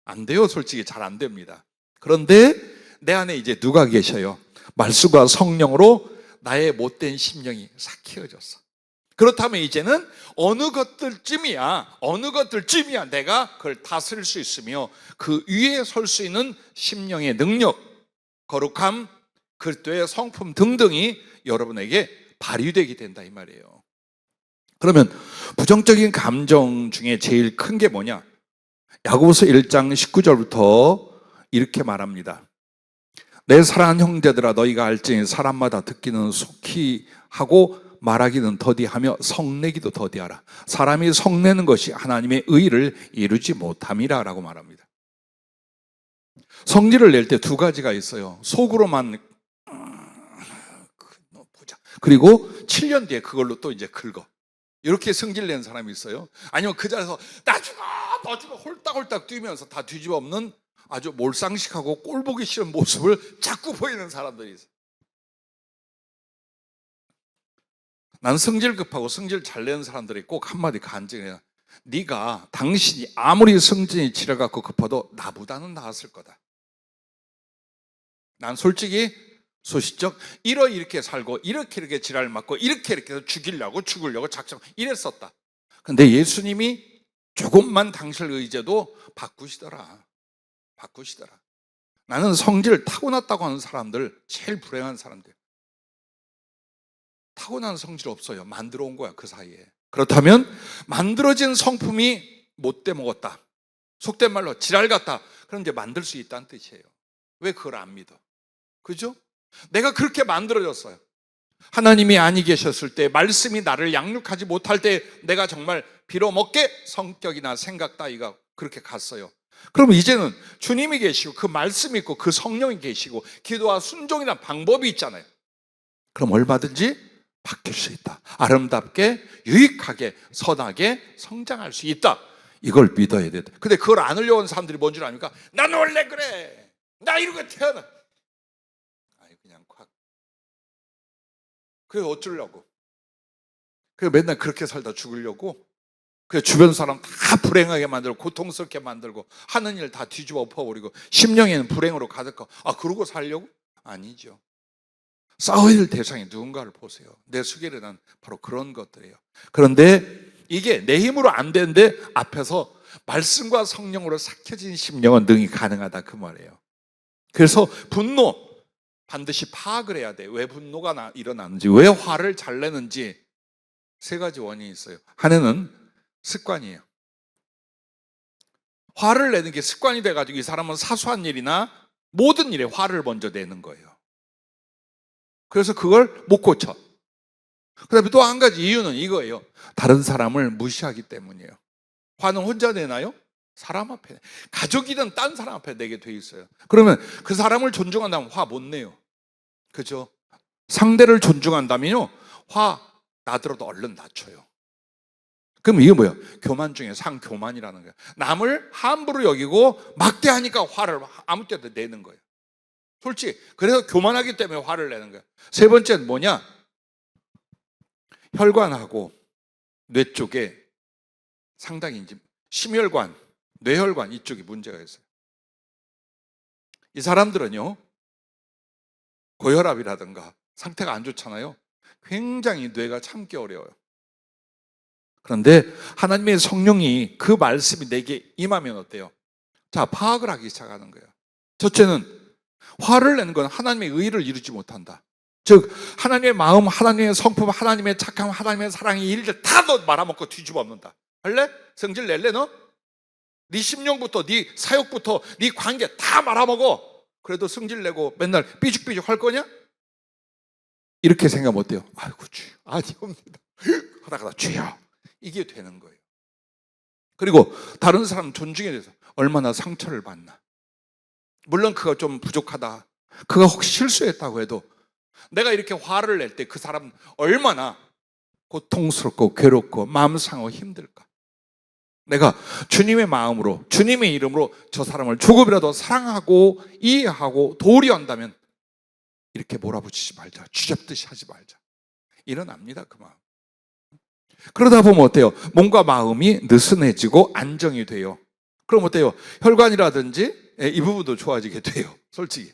안 돼요. 솔직히 잘 안 됩니다. 그런데 내 안에 이제 누가 계셔요? 말씀과 성령으로 나의 못된 심령이 삭히어졌어. 그렇다면 이제는 어느 것들쯤이야 내가 그걸 다스릴 수 있으며 그 위에 설 수 있는 심령의 능력, 거룩함, 그리스도의 성품 등등이 여러분에게 발휘되게 된다 이 말이에요. 그러면 부정적인 감정 중에 제일 큰 게 뭐냐? 야고보서 1장 19절부터 이렇게 말합니다. 내 사랑하는 형제들아, 너희가 알지니 사람마다 듣기는 속히 하고 말하기는 더디하며 성내기도 더디하라. 사람이 성내는 것이 하나님의 의를 이루지 못함이라 라고 말합니다. 성질을 낼 때 두 가지가 있어요. 속으로만 보자. 그리고 7년 뒤에 그걸로 또 이제 긁어. 이렇게 성질 낸 사람이 있어요. 아니면 그 자리에서 나 죽어 너 죽어 홀딱홀딱 뛰면서 다 뒤집어 엎는 아주 몰상식하고 꼴보기 싫은 모습을 자꾸 보이는 사람들이 있어요. 난 성질 급하고 성질 잘 내는 사람들이 꼭 한마디 간증해요. 네가 당신이 아무리 성질이 지려갖고 급해도 나보다는 나았을 거다. 난 솔직히 소시적 이렇게 살고 이렇게 지랄 맞고 이렇게 해서 죽이려고 작정 이랬었다. 근데 예수님이 조금만 당신을 의지해도 바꾸시더라. 나는 성질을 타고났다고 하는 사람들 제일 불행한 사람들. 타고난 성질 없어요. 만들어 온 거야 그 사이에. 그렇다면 만들어진 성품이 못돼 먹었다. 속된 말로 지랄 같다. 그럼 이제 만들 수 있다는 뜻이에요. 왜 그걸 안 믿어? 그죠? 내가 그렇게 만들어졌어요. 하나님이 아니 계셨을 때, 말씀이 나를 양육하지 못할 때 내가 정말 빌어먹게 성격이나 생각 따위가 그렇게 갔어요. 그럼 이제는 주님이 계시고 그 말씀이 있고 그 성령이 계시고 기도와 순종이라는 방법이 있잖아요. 그럼 얼마든지 바뀔 수 있다. 아름답게 유익하게 선하게 성장할 수 있다. 이걸 믿어야 돼. 근데 그걸 안 하려고 하는 사람들이 뭔 줄 아닙니까? 난 원래 그래. 나 이러고 태어나. 그냥 콱. 그래 어쩌려고. 그래 맨날 그렇게 살다 죽으려고. 그래 주변 사람 다 불행하게 만들고 고통스럽게 만들고 하는 일 다 뒤집어 엎어버리고 심령에는 불행으로 가득하고 그러고 살려고? 아니죠. 싸워야 될 대상이 누군가를 보세요. 내 수계를 난 바로 그런 것들이에요. 그런데 이게 내 힘으로 안 되는데 앞에서 말씀과 성령으로 삭혀진 심령은 능히 가능하다 그 말이에요. 그래서 분노 반드시 파악을 해야 돼. 왜 분노가 일어나는지, 왜 화를 잘 내는지 세 가지 원인이 있어요. 하나는 습관이에요. 화를 내는 게 습관이 돼가지고 이 사람은 사소한 일이나 모든 일에 화를 먼저 내는 거예요. 그래서 그걸 못 고쳐. 그 다음에 또 한 가지 이유는 이거예요. 다른 사람을 무시하기 때문이에요. 화는 혼자 내나요? 사람 앞에, 가족이든 딴 사람 앞에 내게 돼 있어요. 그러면 그 사람을 존중한다면 화 못 내요. 그죠? 상대를 존중한다면요, 화 나더라도 얼른 낮춰요. 그럼 이게 뭐예요? 교만 중에 상교만이라는 거예요. 남을 함부로 여기고 막대하니까 화를 아무 때도 내는 거예요. 솔직히 그래서 교만하기 때문에 화를 내는 거예요. 세 번째는 뭐냐? 혈관하고 뇌 쪽에 상당히 이제 심혈관, 뇌혈관 이쪽에 문제가 있어요. 이 사람들은요, 고혈압이라든가 상태가 안 좋잖아요. 굉장히 뇌가 참기 어려워요. 그런데 하나님의 성령이 그 말씀이 내게 임하면 어때요? 자, 파악을 하기 시작하는 거예요. 첫째는 화를 내는 건 하나님의 의를 이루지 못한다. 즉 하나님의 마음, 하나님의 성품, 하나님의 착함, 하나님의 사랑의 일들 다 너 말아먹고 뒤집어 엎는다. 할래? 성질 낼래 너? 네 심령부터 네 사역부터 네 관계 다 말아먹어. 그래도 성질 내고 맨날 삐죽삐죽 할 거냐? 이렇게 생각하면 어때요? 아이고 주여 아니옵니다 하다가 주여 이게 되는 거예요. 그리고 다른 사람 존중에 대해서 얼마나 상처를 받나. 물론 그가 좀 부족하다, 그가 혹시 실수했다고 해도 내가 이렇게 화를 낼 때 그 사람은 얼마나 고통스럽고 괴롭고 마음 상하고 힘들까. 내가 주님의 마음으로 주님의 이름으로 저 사람을 조금이라도 사랑하고 이해하고 도우려 한다면 이렇게 몰아붙이지 말자, 쥐잡듯이 하지 말자, 일어납니다 그 마음. 그러다 보면 어때요? 몸과 마음이 느슨해지고 안정이 돼요. 그럼 어때요? 혈관이라든지 이 부분도 좋아지게 돼요. 솔직히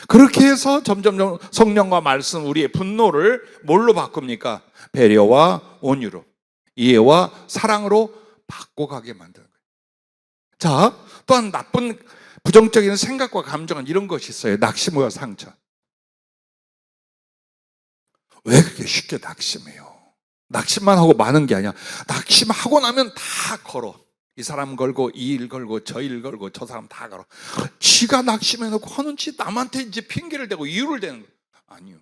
그렇게 해서 점점 성령과 말씀, 우리의 분노를 뭘로 바꿉니까? 배려와 온유로, 이해와 사랑으로 바꿔가게 만드는 거예요. 자, 또한 나쁜 부정적인 생각과 감정은 이런 것이 있어요. 낙심과 상처. 왜 그렇게 쉽게 낙심해요? 낙심만 하고 마는 게 아니야. 낙심하고 나면 다 걸어. 이 사람 걸고 이 일 걸고 저 일 걸고 저 사람 다 걸어. 지가 낙심해놓고 하는 짓 남한테 이제 핑계를 대고 이유를 대는 거예요. 아니요.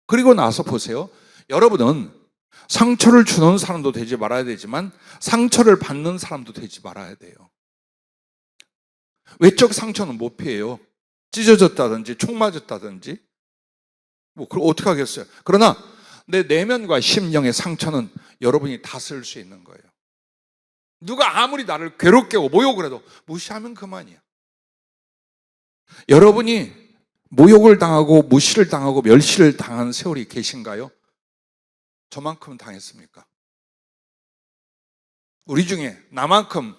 그리고 나서 보세요. 여러분은 상처를 주는 사람도 되지 말아야 되지만 상처를 받는 사람도 되지 말아야 돼요. 외적 상처는 못 피해요. 찢어졌다든지 총 맞았다든지 뭐 그걸 어떻게 하겠어요. 그러나 내 내면과 심령의 상처는 여러분이 다스릴 수 있는 거예요. 누가 아무리 나를 괴롭게 하고 모욕을 해도 무시하면 그만이야. 여러분이 모욕을 당하고 무시를 당하고 멸시를 당한 세월이 계신가요? 저만큼 당했습니까? 우리 중에 나만큼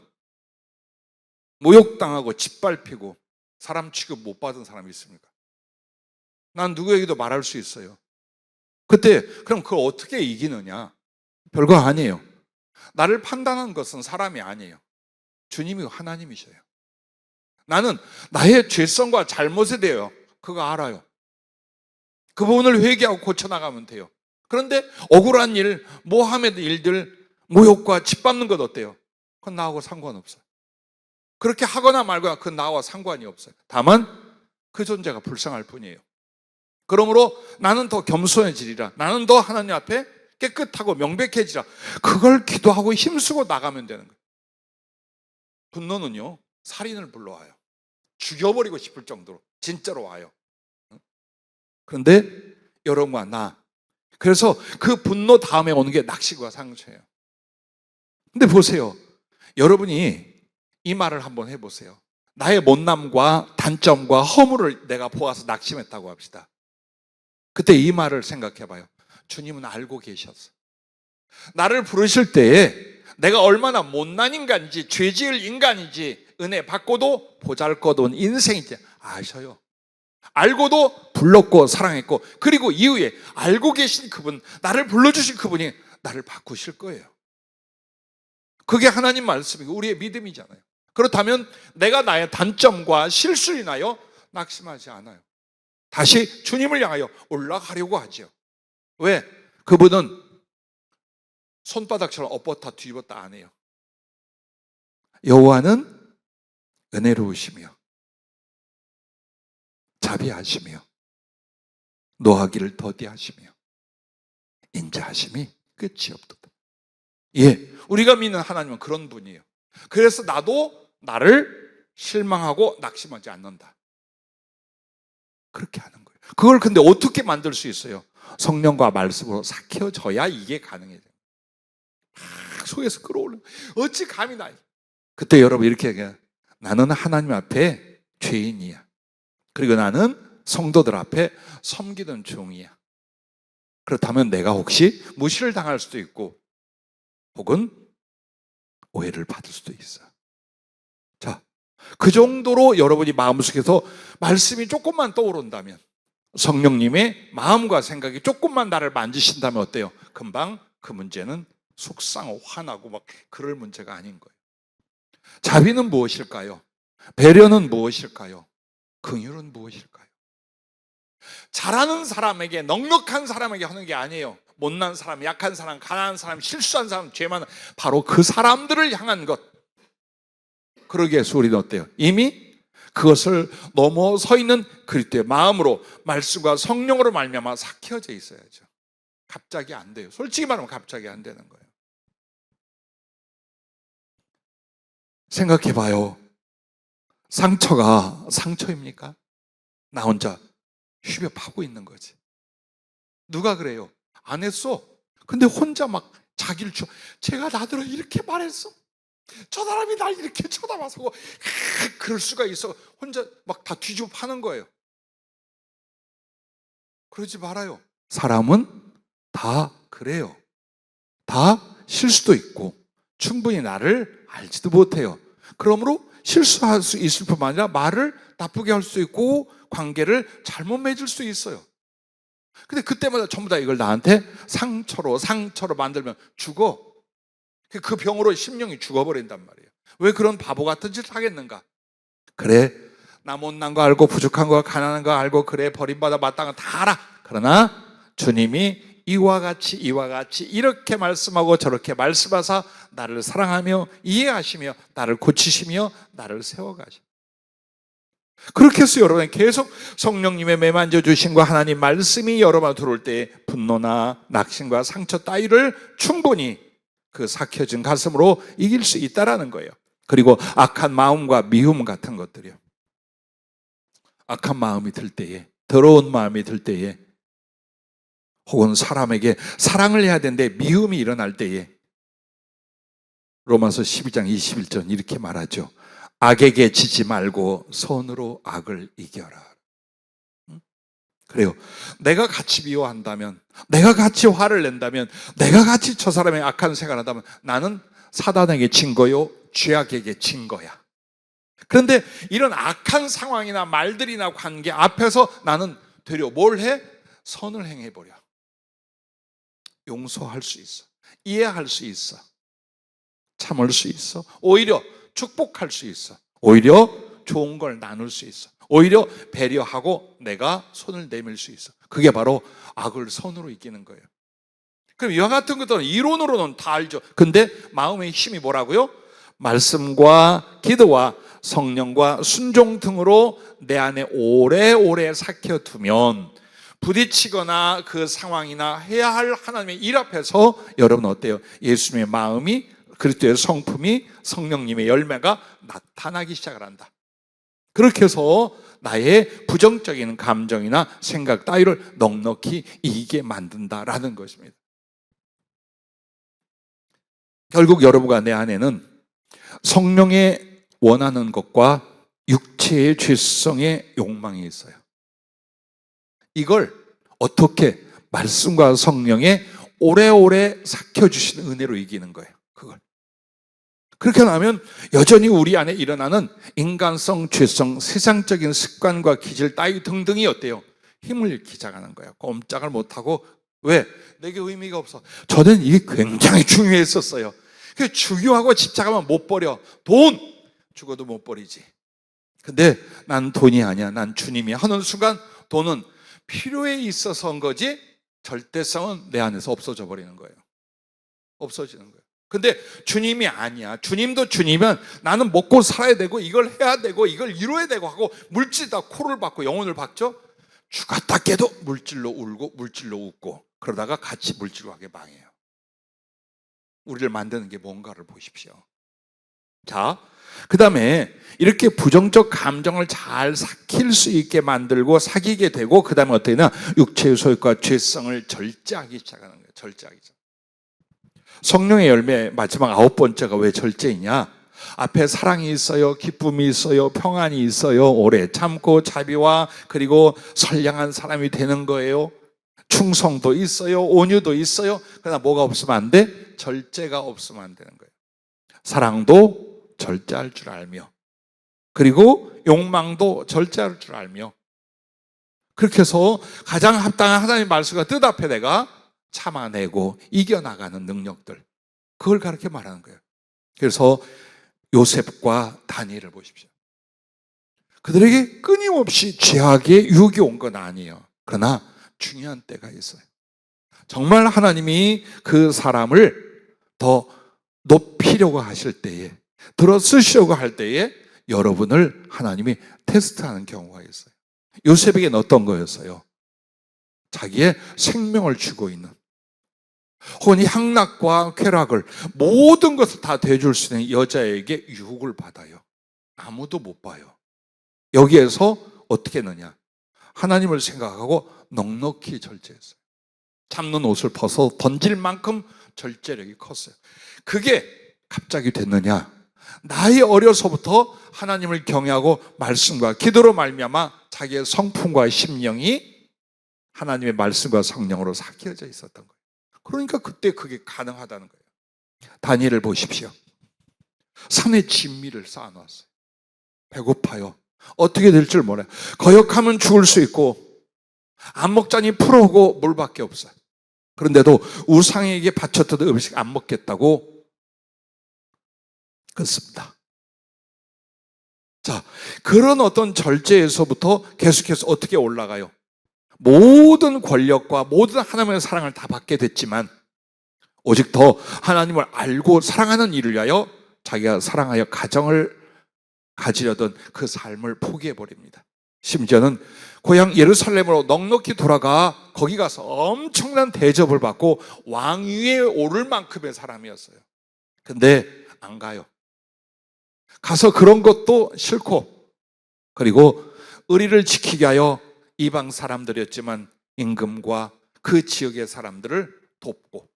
모욕당하고 짓밟히고 사람 취급 못 받은 사람이 있습니까? 난 누구에게도 말할 수 있어요. 그때 그럼 그걸 어떻게 이기느냐? 별거 아니에요. 나를 판단한 것은 사람이 아니에요. 주님이고 하나님이셔요. 나는 나의 죄성과 잘못에 대해 그거 알아요. 그 부분을 회개하고 고쳐나가면 돼요. 그런데 억울한 일, 모함의 일들, 모욕과 짓밟는 것 어때요? 그건 나하고 상관없어요. 그렇게 하거나 말거나 그건 나와 상관이 없어요. 다만 그 존재가 불쌍할 뿐이에요. 그러므로 나는 더 겸손해지리라. 나는 더 하나님 앞에 깨끗하고 명백해지라. 그걸 기도하고 힘쓰고 나가면 되는 거예요. 분노는요, 살인을 불러와요. 죽여버리고 싶을 정도로 진짜로 와요. 그런데 여러분과 나, 그래서 그 분노 다음에 오는 게 낙심과 상처예요. 근데 보세요. 여러분이 이 말을 한번 해보세요. 나의 못남과 단점과 허물을 내가 보아서 낙심했다고 합시다. 그때 이 말을 생각해봐요. 주님은 알고 계셨어. 나를 부르실 때에 내가 얼마나 못난 인간인지 죄지을 인간인지 은혜 받고도 보잘것없는 인생인지 아셔요. 알고도 불렀고 사랑했고 그리고 이후에 알고 계신 그분, 나를 불러주신 그분이 나를 바꾸실 거예요. 그게 하나님 말씀이고 우리의 믿음이잖아요. 그렇다면 내가 나의 단점과 실수를 인하여 낙심하지 않아요. 다시 주님을 향하여 올라가려고 하죠. 왜? 그분은 손바닥처럼 엎었다 뒤집었다 안 해요. 여호와는 은혜로우시며 자비하시며 노하기를 더디하시며 인자하심이 끝이 없도다. 예, 우리가 믿는 하나님은 그런 분이에요. 그래서 나도 나를 실망하고 낙심하지 않는다. 그렇게 하는 거예요. 그걸 근데 어떻게 만들 수 있어요? 성령과 말씀으로 삭혀져야 이게 가능해져요. 속에서 끌어올려. 어찌 감히 나. 그때 여러분 이렇게 얘기해요. 나는 하나님 앞에 죄인이야. 그리고 나는 성도들 앞에 섬기던 종이야. 그렇다면 내가 혹시 무시를 당할 수도 있고 혹은 오해를 받을 수도 있어. 자, 그 정도로 여러분이 마음속에서 말씀이 조금만 떠오른다면 성령님의 마음과 생각이 조금만 나를 만지신다면 어때요? 금방 그 문제는 속상하고 화나고 막 그럴 문제가 아닌 거예요. 자비는 무엇일까요? 배려는 무엇일까요? 긍휼은 무엇일까요? 잘하는 사람에게, 넉넉한 사람에게 하는 게 아니에요. 못난 사람, 약한 사람, 가난한 사람, 실수한 사람, 죄 많은 바로 그 사람들을 향한 것. 그러기에 우리는 어때요? 이미 그것을 넘어서 있는 그리스도의 마음으로 말씀과 성령으로 말미암아 삭혀져 있어야죠. 갑자기 안 돼요. 솔직히 말하면 갑자기 안 되는 거예요. 생각해봐요. 상처가 상처입니까? 나 혼자 휘벼 파고 있는 거지. 누가 그래요? 안 했어. 근데 혼자 막 자기를 제가 나더러 이렇게 말했어. 저 사람이 날 이렇게 쳐다봐서 그럴 수가 있어. 혼자 막 다 뒤집어 파는 거예요. 그러지 말아요. 사람은 다 그래요. 다 실수도 있고 충분히 나를 알지도 못해요. 그러므로 실수할 수 있을 뿐만 아니라 말을 나쁘게 할 수 있고 관계를 잘못 맺을 수 있어요. 근데 그때마다 전부 다 이걸 나한테 상처로 만들면 죽어. 그 병으로 심령이 죽어버린단 말이에요. 왜 그런 바보 같은 짓을 하겠는가? 그래, 나 못난 거 알고 부족한 거 가난한 거 알고 그래 버림받아 마땅한 거 다 알아. 그러나 주님이 이와 같이 이렇게 말씀하고 저렇게 말씀하사 나를 사랑하며 이해하시며 나를 고치시며 나를 세워가시며, 그렇게 해서 여러분 계속 성령님의 매만져 주심과 하나님 말씀이 여러분 들어올 때 분노나 낙심과 상처 따위를 충분히 그 삭혀진 가슴으로 이길 수 있다라는 거예요. 그리고 악한 마음과 미움 같은 것들이요, 악한 마음이 들 때에, 더러운 마음이 들 때에, 혹은 사람에게 사랑을 해야 되는데 미움이 일어날 때에, 로마서 12장 21절 이렇게 말하죠. 악에게 지지 말고 선으로 악을 이겨라. 그래요. 내가 같이 미워한다면, 내가 같이 화를 낸다면, 내가 같이 저 사람의 악한 생각을 한다면 나는 사단에게 진 거요, 죄악에게 진 거야. 그런데 이런 악한 상황이나 말들이나 관계 앞에서 나는 되려 뭘 해? 선을 행해버려. 용서할 수 있어, 이해할 수 있어, 참을 수 있어, 오히려 축복할 수 있어, 오히려 좋은 걸 나눌 수 있어, 오히려 배려하고 내가 손을 내밀 수 있어. 그게 바로 악을 선으로 이기는 거예요. 그럼 이와 같은 것들은 이론으로는 다 알죠. 근데 마음의 힘이 뭐라고요? 말씀과 기도와 성령과 순종 등으로 내 안에 오래오래 삭혀두면 부딪히거나 그 상황이나 해야 할 하나님의 일 앞에서 여러분 어때요? 예수님의 마음이, 그리스도의 성품이, 성령님의 열매가 나타나기 시작을 한다. 그렇게 해서 나의 부정적인 감정이나 생각 따위를 넉넉히 이기게 만든다라는 것입니다. 결국 여러분과 내 안에는 성령의 원하는 것과 육체의 죄성의 욕망이 있어요. 이걸 어떻게 말씀과 성령의 오래오래 삭혀주시는 은혜로 이기는 거예요. 그걸. 그렇게 하면 여전히 우리 안에 일어나는 인간성, 죄성, 세상적인 습관과 기질 따위 등등이 어때요? 힘을 잃기 시작하는 거예요. 꼼짝을 못하고. 왜? 내게 의미가 없어. 저는 이게 굉장히 중요했었어요. 그게 중요하고 집착하면 못 버려. 돈! 죽어도 못 버리지. 근데 난 돈이 아니야, 난 주님이야 하는 순간 돈은 필요에 있어서인 거지 절대성은 내 안에서 없어져 버리는 거예요. 없어지는 거예요. 근데 주님이 아니야. 주님도 주님은 나는 먹고 살아야 되고 이걸 해야 되고 이걸 이루어야 되고 하고 물질다 코를 박고 영혼을 박죠. 죽었다 깨도 물질로 울고 물질로 웃고 그러다가 같이 물질로 하게 망해요. 우리를 만드는 게 뭔가를 보십시오. 자, 그 다음에 이렇게 부정적 감정을 잘 삭힐 수 있게 만들고 사귀게 되고, 그 다음에 어떻게 되나 육체의 소욕과 죄성을 절제하기 시작하는 거예요. 절제하기 시작. 성령의 열매 마지막 9번째가 왜 절제이냐? 앞에 사랑이 있어요, 기쁨이 있어요, 평안이 있어요, 오래 참고 자비와 그리고 선량한 사람이 되는 거예요. 충성도 있어요, 온유도 있어요. 그러나 뭐가 없으면 안 돼? 절제가 없으면 안 되는 거예요. 사랑도 절제할 줄 알며, 그리고 욕망도 절제할 줄 알며, 그렇게 해서 가장 합당한 하나님의 말씀과 뜻 앞에 내가 참아내고 이겨나가는 능력들, 그걸 가르쳐 말하는 거예요. 그래서 요셉과 다니엘을 보십시오. 그들에게 끊임없이 죄악의 유혹이 온 건 아니에요. 그러나 중요한 때가 있어요. 정말 하나님이 그 사람을 더 높이려고 하실 때에, 들어 쓰시려고 할 때에 여러분을 하나님이 테스트하는 경우가 있어요. 요셉에게는 어떤 거였어요? 자기의 생명을 쥐고 있는, 혹은 이 향락과 쾌락을 모든 것을 다 대줄 수 있는 여자에게 유혹을 받아요. 아무도 못 봐요. 여기에서 어떻게 했느냐? 하나님을 생각하고 넉넉히 절제했어요. 잡는 옷을 벗어 던질 만큼 절제력이 컸어요. 그게 갑자기 됐느냐? 나이 어려서부터 하나님을 경외하고 말씀과 기도로 말미암아 자기의 성품과 심령이 하나님의 말씀과 성령으로 삭혀져 있었던 거예요. 그러니까 그때 그게 가능하다는 거예요. 다니엘을 보십시오. 산에 진미를 쌓아놨어요. 배고파요. 어떻게 될 줄 몰라요. 거역하면 죽을 수 있고 안 먹자니 풀어오고 물밖에 없어요. 그런데도 우상에게 바쳤던 음식 안 먹겠다고 그렇습니다. 자, 그런 어떤 절제에서부터 계속해서 어떻게 올라가요? 모든 권력과 모든 하나님의 사랑을 다 받게 됐지만 오직 더 하나님을 알고 사랑하는 일을 위하여 자기가 사랑하여 가정을 가지려던 그 삶을 포기해버립니다. 심지어는 고향 예루살렘으로 넉넉히 돌아가 거기 가서 엄청난 대접을 받고 왕위에 오를 만큼의 사람이었어요. 근데 안 가요. 가서 그런 것도 싫고, 그리고 의리를 지키게 하여 이방 사람들이었지만 임금과 그 지역의 사람들을 돕고,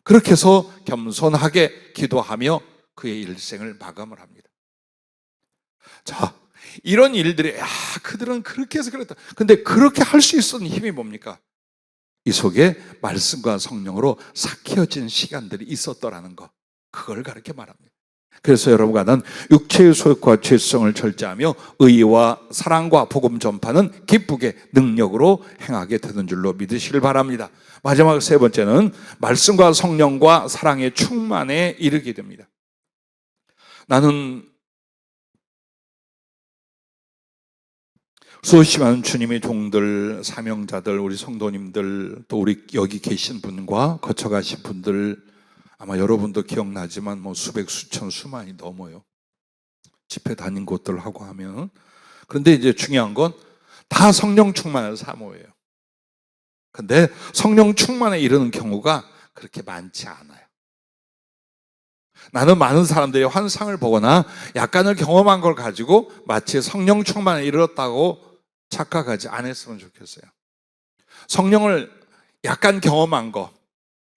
그렇게 해서 겸손하게 기도하며 그의 일생을 마감을 합니다. 자, 이런 일들이 그들은 그렇게 해서 그랬다. 근데 그렇게 할 수 있었던 힘이 뭡니까? 이 속에 말씀과 성령으로 삭혀진 시간들이 있었더라는 거, 그걸 가르쳐 말합니다. 그래서 여러분과 난 육체의 소욕과 죄성을 절제하며 의와 사랑과 복음 전파는 기쁘게 능력으로 행하게 되는 줄로 믿으시길 바랍니다. 마지막 세 번째는 말씀과 성령과 사랑의 충만에 이르게 됩니다. 나는 수없이 많은 주님의 종들, 사명자들, 우리 성도님들, 또 우리 여기 계신 분과 거쳐가신 분들, 아마 여러분도 기억나지만 수백, 수천, 수만이 넘어요. 집회 다닌 곳들 하고 하면. 그런데 이제 중요한 건 다 성령 충만을 사모해요. 근데 성령 충만에 이르는 경우가 그렇게 많지 않아요. 나는 많은 사람들이 환상을 보거나 약간을 경험한 걸 가지고 마치 성령 충만에 이르렀다고 착각하지 않았으면 좋겠어요. 성령을 약간 경험한 거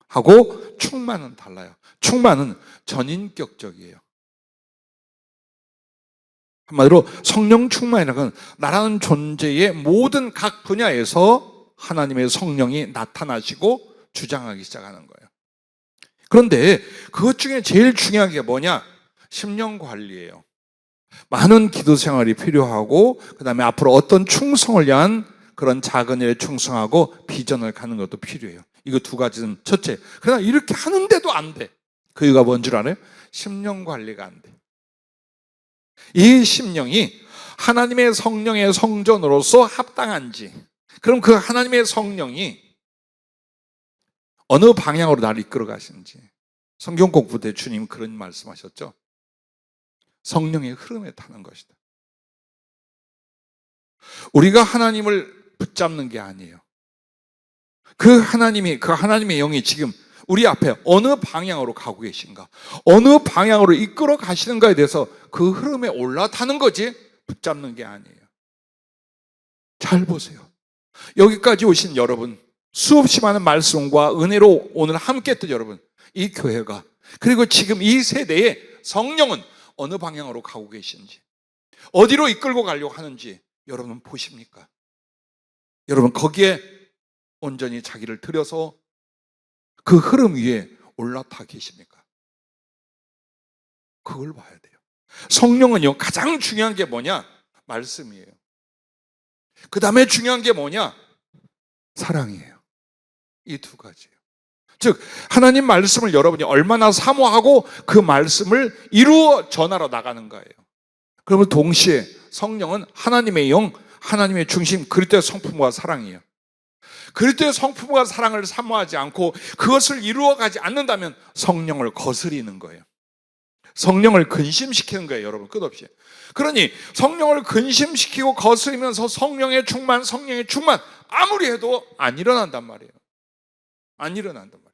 하고 충만은 달라요. 충만은 전인격적이에요. 한마디로 성령 충만이라는 건 나라는 존재의 모든 각 분야에서 하나님의 성령이 나타나시고 주장하기 시작하는 거예요. 그런데 그것 중에 제일 중요한 게 뭐냐? 심령 관리예요. 많은 기도 생활이 필요하고, 그 다음에 앞으로 어떤 충성을 위한 그런 작은 일에 충성하고 비전을 가는 것도 필요해요. 이거 두 가지는 첫째. 그러나 이렇게 하는데도 안 돼. 그 이유가 뭔 줄 알아요? 심령 관리가 안 돼. 이 심령이 하나님의 성령의 성전으로서 합당한지, 그럼 그 하나님의 성령이 어느 방향으로 나를 이끌어 가시는지. 성경 공부 때 주님 그런 말씀하셨죠. 성령의 흐름에 타는 것이다. 우리가 하나님을 붙잡는 게 아니에요. 그 하나님의 영이 지금 우리 앞에 어느 방향으로 가고 계신가, 어느 방향으로 이끌어 가시는가에 대해서 그 흐름에 올라타는 거지 붙잡는 게 아니에요. 잘 보세요. 여기까지 오신 여러분, 수없이 많은 말씀과 은혜로 오늘 함께 했던 여러분, 이 교회가, 그리고 지금 이 세대의 성령은 어느 방향으로 가고 계신지, 어디로 이끌고 가려고 하는지 여러분은 보십니까? 여러분 거기에 온전히 자기를 들여서 그 흐름 위에 올라타 계십니까? 그걸 봐야 돼요. 성령은요, 가장 중요한 게 뭐냐? 말씀이에요. 그 다음에 중요한 게 뭐냐? 사랑이에요. 이 두 가지예요. 즉 하나님 말씀을 여러분이 얼마나 사모하고 그 말씀을 이루어 전하러 나가는 거예요. 그러면 동시에 성령은 하나님의 영, 하나님의 중심, 그리스도의 성품과 사랑이에요. 그리스도의 성품과 사랑을 사모하지 않고 그것을 이루어가지 않는다면 성령을 거스리는 거예요. 성령을 근심시키는 거예요, 여러분, 끝없이. 그러니 성령을 근심시키고 거스리면서 성령의 충만 아무리 해도 안 일어난단 말이에요. 안 일어난단 말이에요.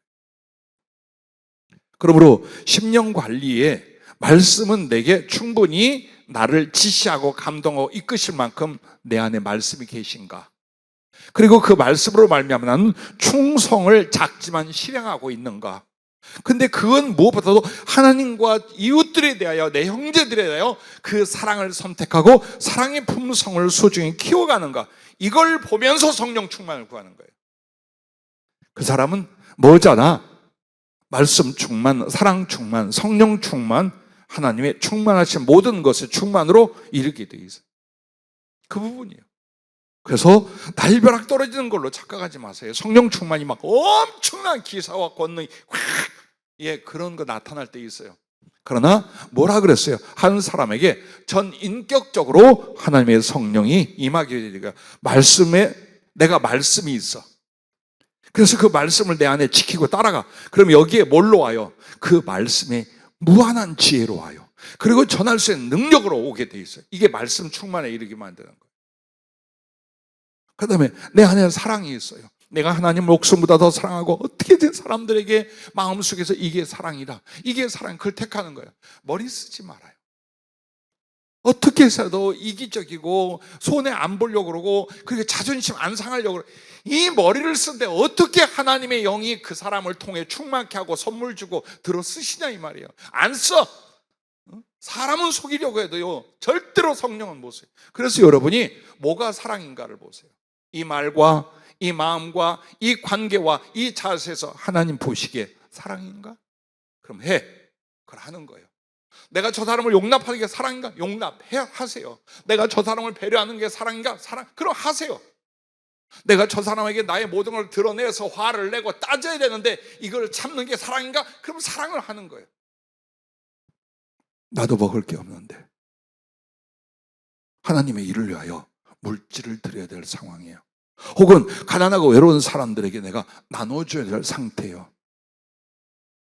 그러므로 심령 관리에 말씀은 내게 충분히 나를 지시하고 감동하고 이끄실 만큼 내 안에 말씀이 계신가, 그리고 그 말씀으로 말미암아 나는 충성을 작지만 실행하고 있는가. 근데 그건 무엇보다도 하나님과 이웃들에 대하여, 내 형제들에 대하여 그 사랑을 선택하고 사랑의 품성을 소중히 키워가는가, 이걸 보면서 성령 충만을 구하는 거예요. 그 사람은 뭐잖아? 말씀 충만, 사랑 충만, 성령 충만, 하나님의 충만하신 모든 것의 충만으로 이르게 되어 있어요. 그 부분이에요. 그래서 날벼락 떨어지는 걸로 착각하지 마세요. 성령 충만이 막 엄청난 기사와 권능이 그런 거 나타날 때 있어요. 그러나 뭐라 그랬어요? 한 사람에게 전 인격적으로 하나님의 성령이 임하게 되니까 말씀에 내가 말씀이 있어. 그래서 그 말씀을 내 안에 지키고 따라가. 그럼 여기에 뭘로 와요? 그 말씀에 무한한 지혜로 와요. 그리고 전할 수 있는 능력으로 오게 돼 있어요. 이게 말씀 충만에 이르게 만드는 거예요. 그 다음에 내 안에 사랑이 있어요. 내가 하나님 목숨보다 더 사랑하고 어떻게든 사람들에게 마음속에서 이게 사랑이다. 이게 사랑, 그걸 택하는 거예요. 머리 쓰지 말아요. 어떻게 해서도 이기적이고 손해 안 보려고 그러고 그리고 자존심 안 상하려고 그러고 이 머리를 쓴데 어떻게 하나님의 영이 그 사람을 통해 충만케 하고 선물 주고 들어 쓰시냐 이 말이에요. 안 써. 사람은 속이려고 해도요 절대로 성령은 못 써요. 그래서 여러분이 뭐가 사랑인가를 보세요. 이 말과 이 마음과 이 관계와 이 자세에서 하나님 보시기에 사랑인가? 그럼 해. 그걸 하는 거예요. 내가 저 사람을 용납하는 게 사랑인가? 하세요. 내가 저 사람을 배려하는 게 사랑인가? 그럼 하세요. 내가 저 사람에게 나의 모든 걸 드러내서 화를 내고 따져야 되는데 이걸 참는 게 사랑인가? 그럼 사랑을 하는 거예요. 나도 먹을 게 없는데 하나님의 일을 위하여 물질을 드려야 될 상황이에요. 혹은 가난하고 외로운 사람들에게 내가 나눠줘야 될 상태예요.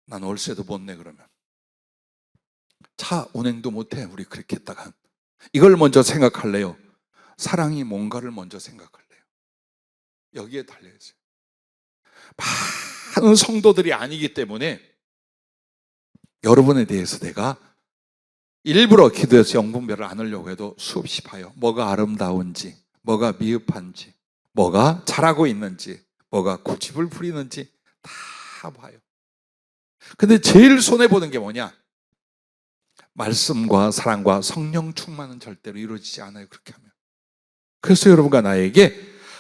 난 월세도 못 내 그러면 차 운행도 못해. 우리 그렇게 했다가 이걸 먼저 생각할래요? 사랑이 뭔가를 먼저 생각할래요? 여기에 달려있어요. 많은 성도들이 아니기 때문에 여러분에 대해서 내가 일부러 기도해서 영분별을 안 하려고 해도 수없이 봐요. 뭐가 아름다운지, 뭐가 미흡한지, 뭐가 잘하고 있는지, 뭐가 고집을 부리는지 다 봐요. 근데 제일 손해보는 게 뭐냐? 말씀과 사랑과 성령 충만은 절대로 이루어지지 않아요. 그렇게 하면. 그래서 여러분과 나에게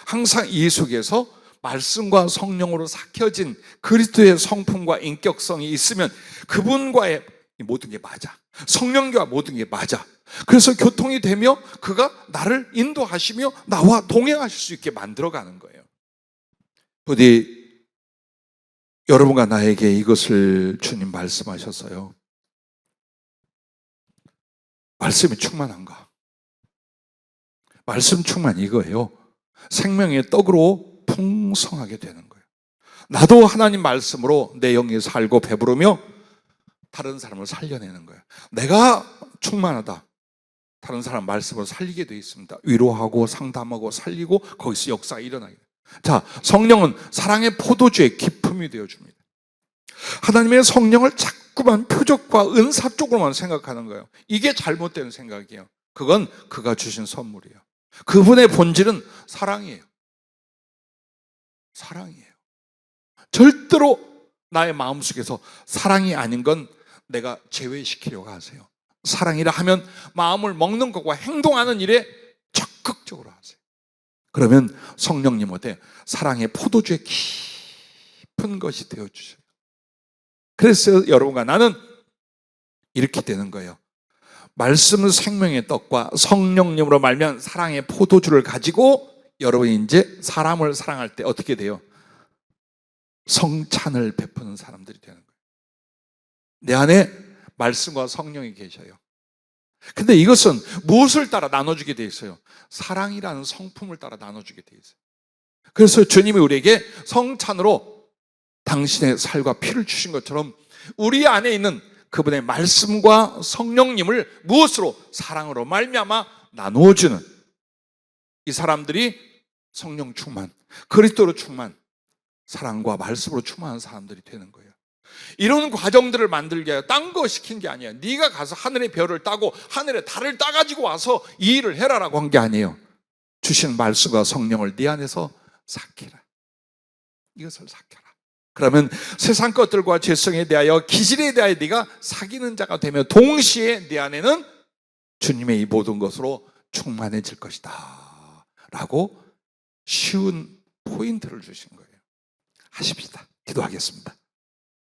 항상 이 속에서 말씀과 성령으로 삭혀진 그리스도의 성품과 인격성이 있으면 그분과의 모든 게 맞아. 성령과 모든 게 맞아. 그래서 교통이 되며 그가 나를 인도하시며 나와 동행하실 수 있게 만들어가는 거예요. 부디 여러분과 나에게 이것을 주님 말씀하셨어요. 말씀이 충만한가? 말씀 충만 이거예요. 생명의 떡으로 풍성하게 되는 거예요. 나도 하나님 말씀으로 내 영이 살고 배부르며 다른 사람을 살려내는 거예요. 내가 충만하다. 다른 사람 말씀으로 살리게 되어 있습니다. 위로하고 상담하고 살리고 거기서 역사가 일어나게 돼요. 자, 성령은 사랑의 포도주의 기품이 되어줍니다. 하나님의 성령을 자꾸만 표적과 은사 쪽으로만 생각하는 거예요. 이게 잘못된 생각이에요. 그건 그가 주신 선물이에요. 그분의 본질은 사랑이에요. 사랑이에요. 절대로 나의 마음속에서 사랑이 아닌 건 내가 제외시키려고 하세요. 사랑이라 하면 마음을 먹는 것과 행동하는 일에 적극적으로 하세요. 그러면 성령님한테 사랑의 포도주의 깊은 것이 되어주셔요. 그래서 여러분과 나는 이렇게 되는 거예요. 말씀은 생명의 떡과 성령님으로 말면 사랑의 포도주를 가지고 여러분이 이제 사람을 사랑할 때 어떻게 돼요? 성찬을 베푸는 사람들이 되는 거예요. 내 안에 말씀과 성령이 계셔요. 근데 이것은 무엇을 따라 나눠주게 돼 있어요? 사랑이라는 성품을 따라 나눠주게 돼 있어요. 그래서 주님이 우리에게 성찬으로 당신의 살과 피를 주신 것처럼 우리 안에 있는 그분의 말씀과 성령님을 무엇으로? 사랑으로 말미암아 나누어주는 이 사람들이 성령 충만, 그리스도로 충만, 사랑과 말씀으로 충만한 사람들이 되는 거예요. 이런 과정들을 만들게 하여 딴 거 시킨 게 아니에요. 네가 가서 하늘의 별을 따고 하늘의 달을 따가지고 와서 이 일을 해라라고 한 게 아니에요. 주신 말씀과 성령을 네 안에서 삭히라. 이것을 삭혀라. 그러면 세상 것들과 죄성에 대하여 기질에 대하여 네가 사귀는 자가 되며 동시에 네 안에는 주님의 이 모든 것으로 충만해질 것이다 라고 쉬운 포인트를 주신 거예요. 하십시다. 기도하겠습니다.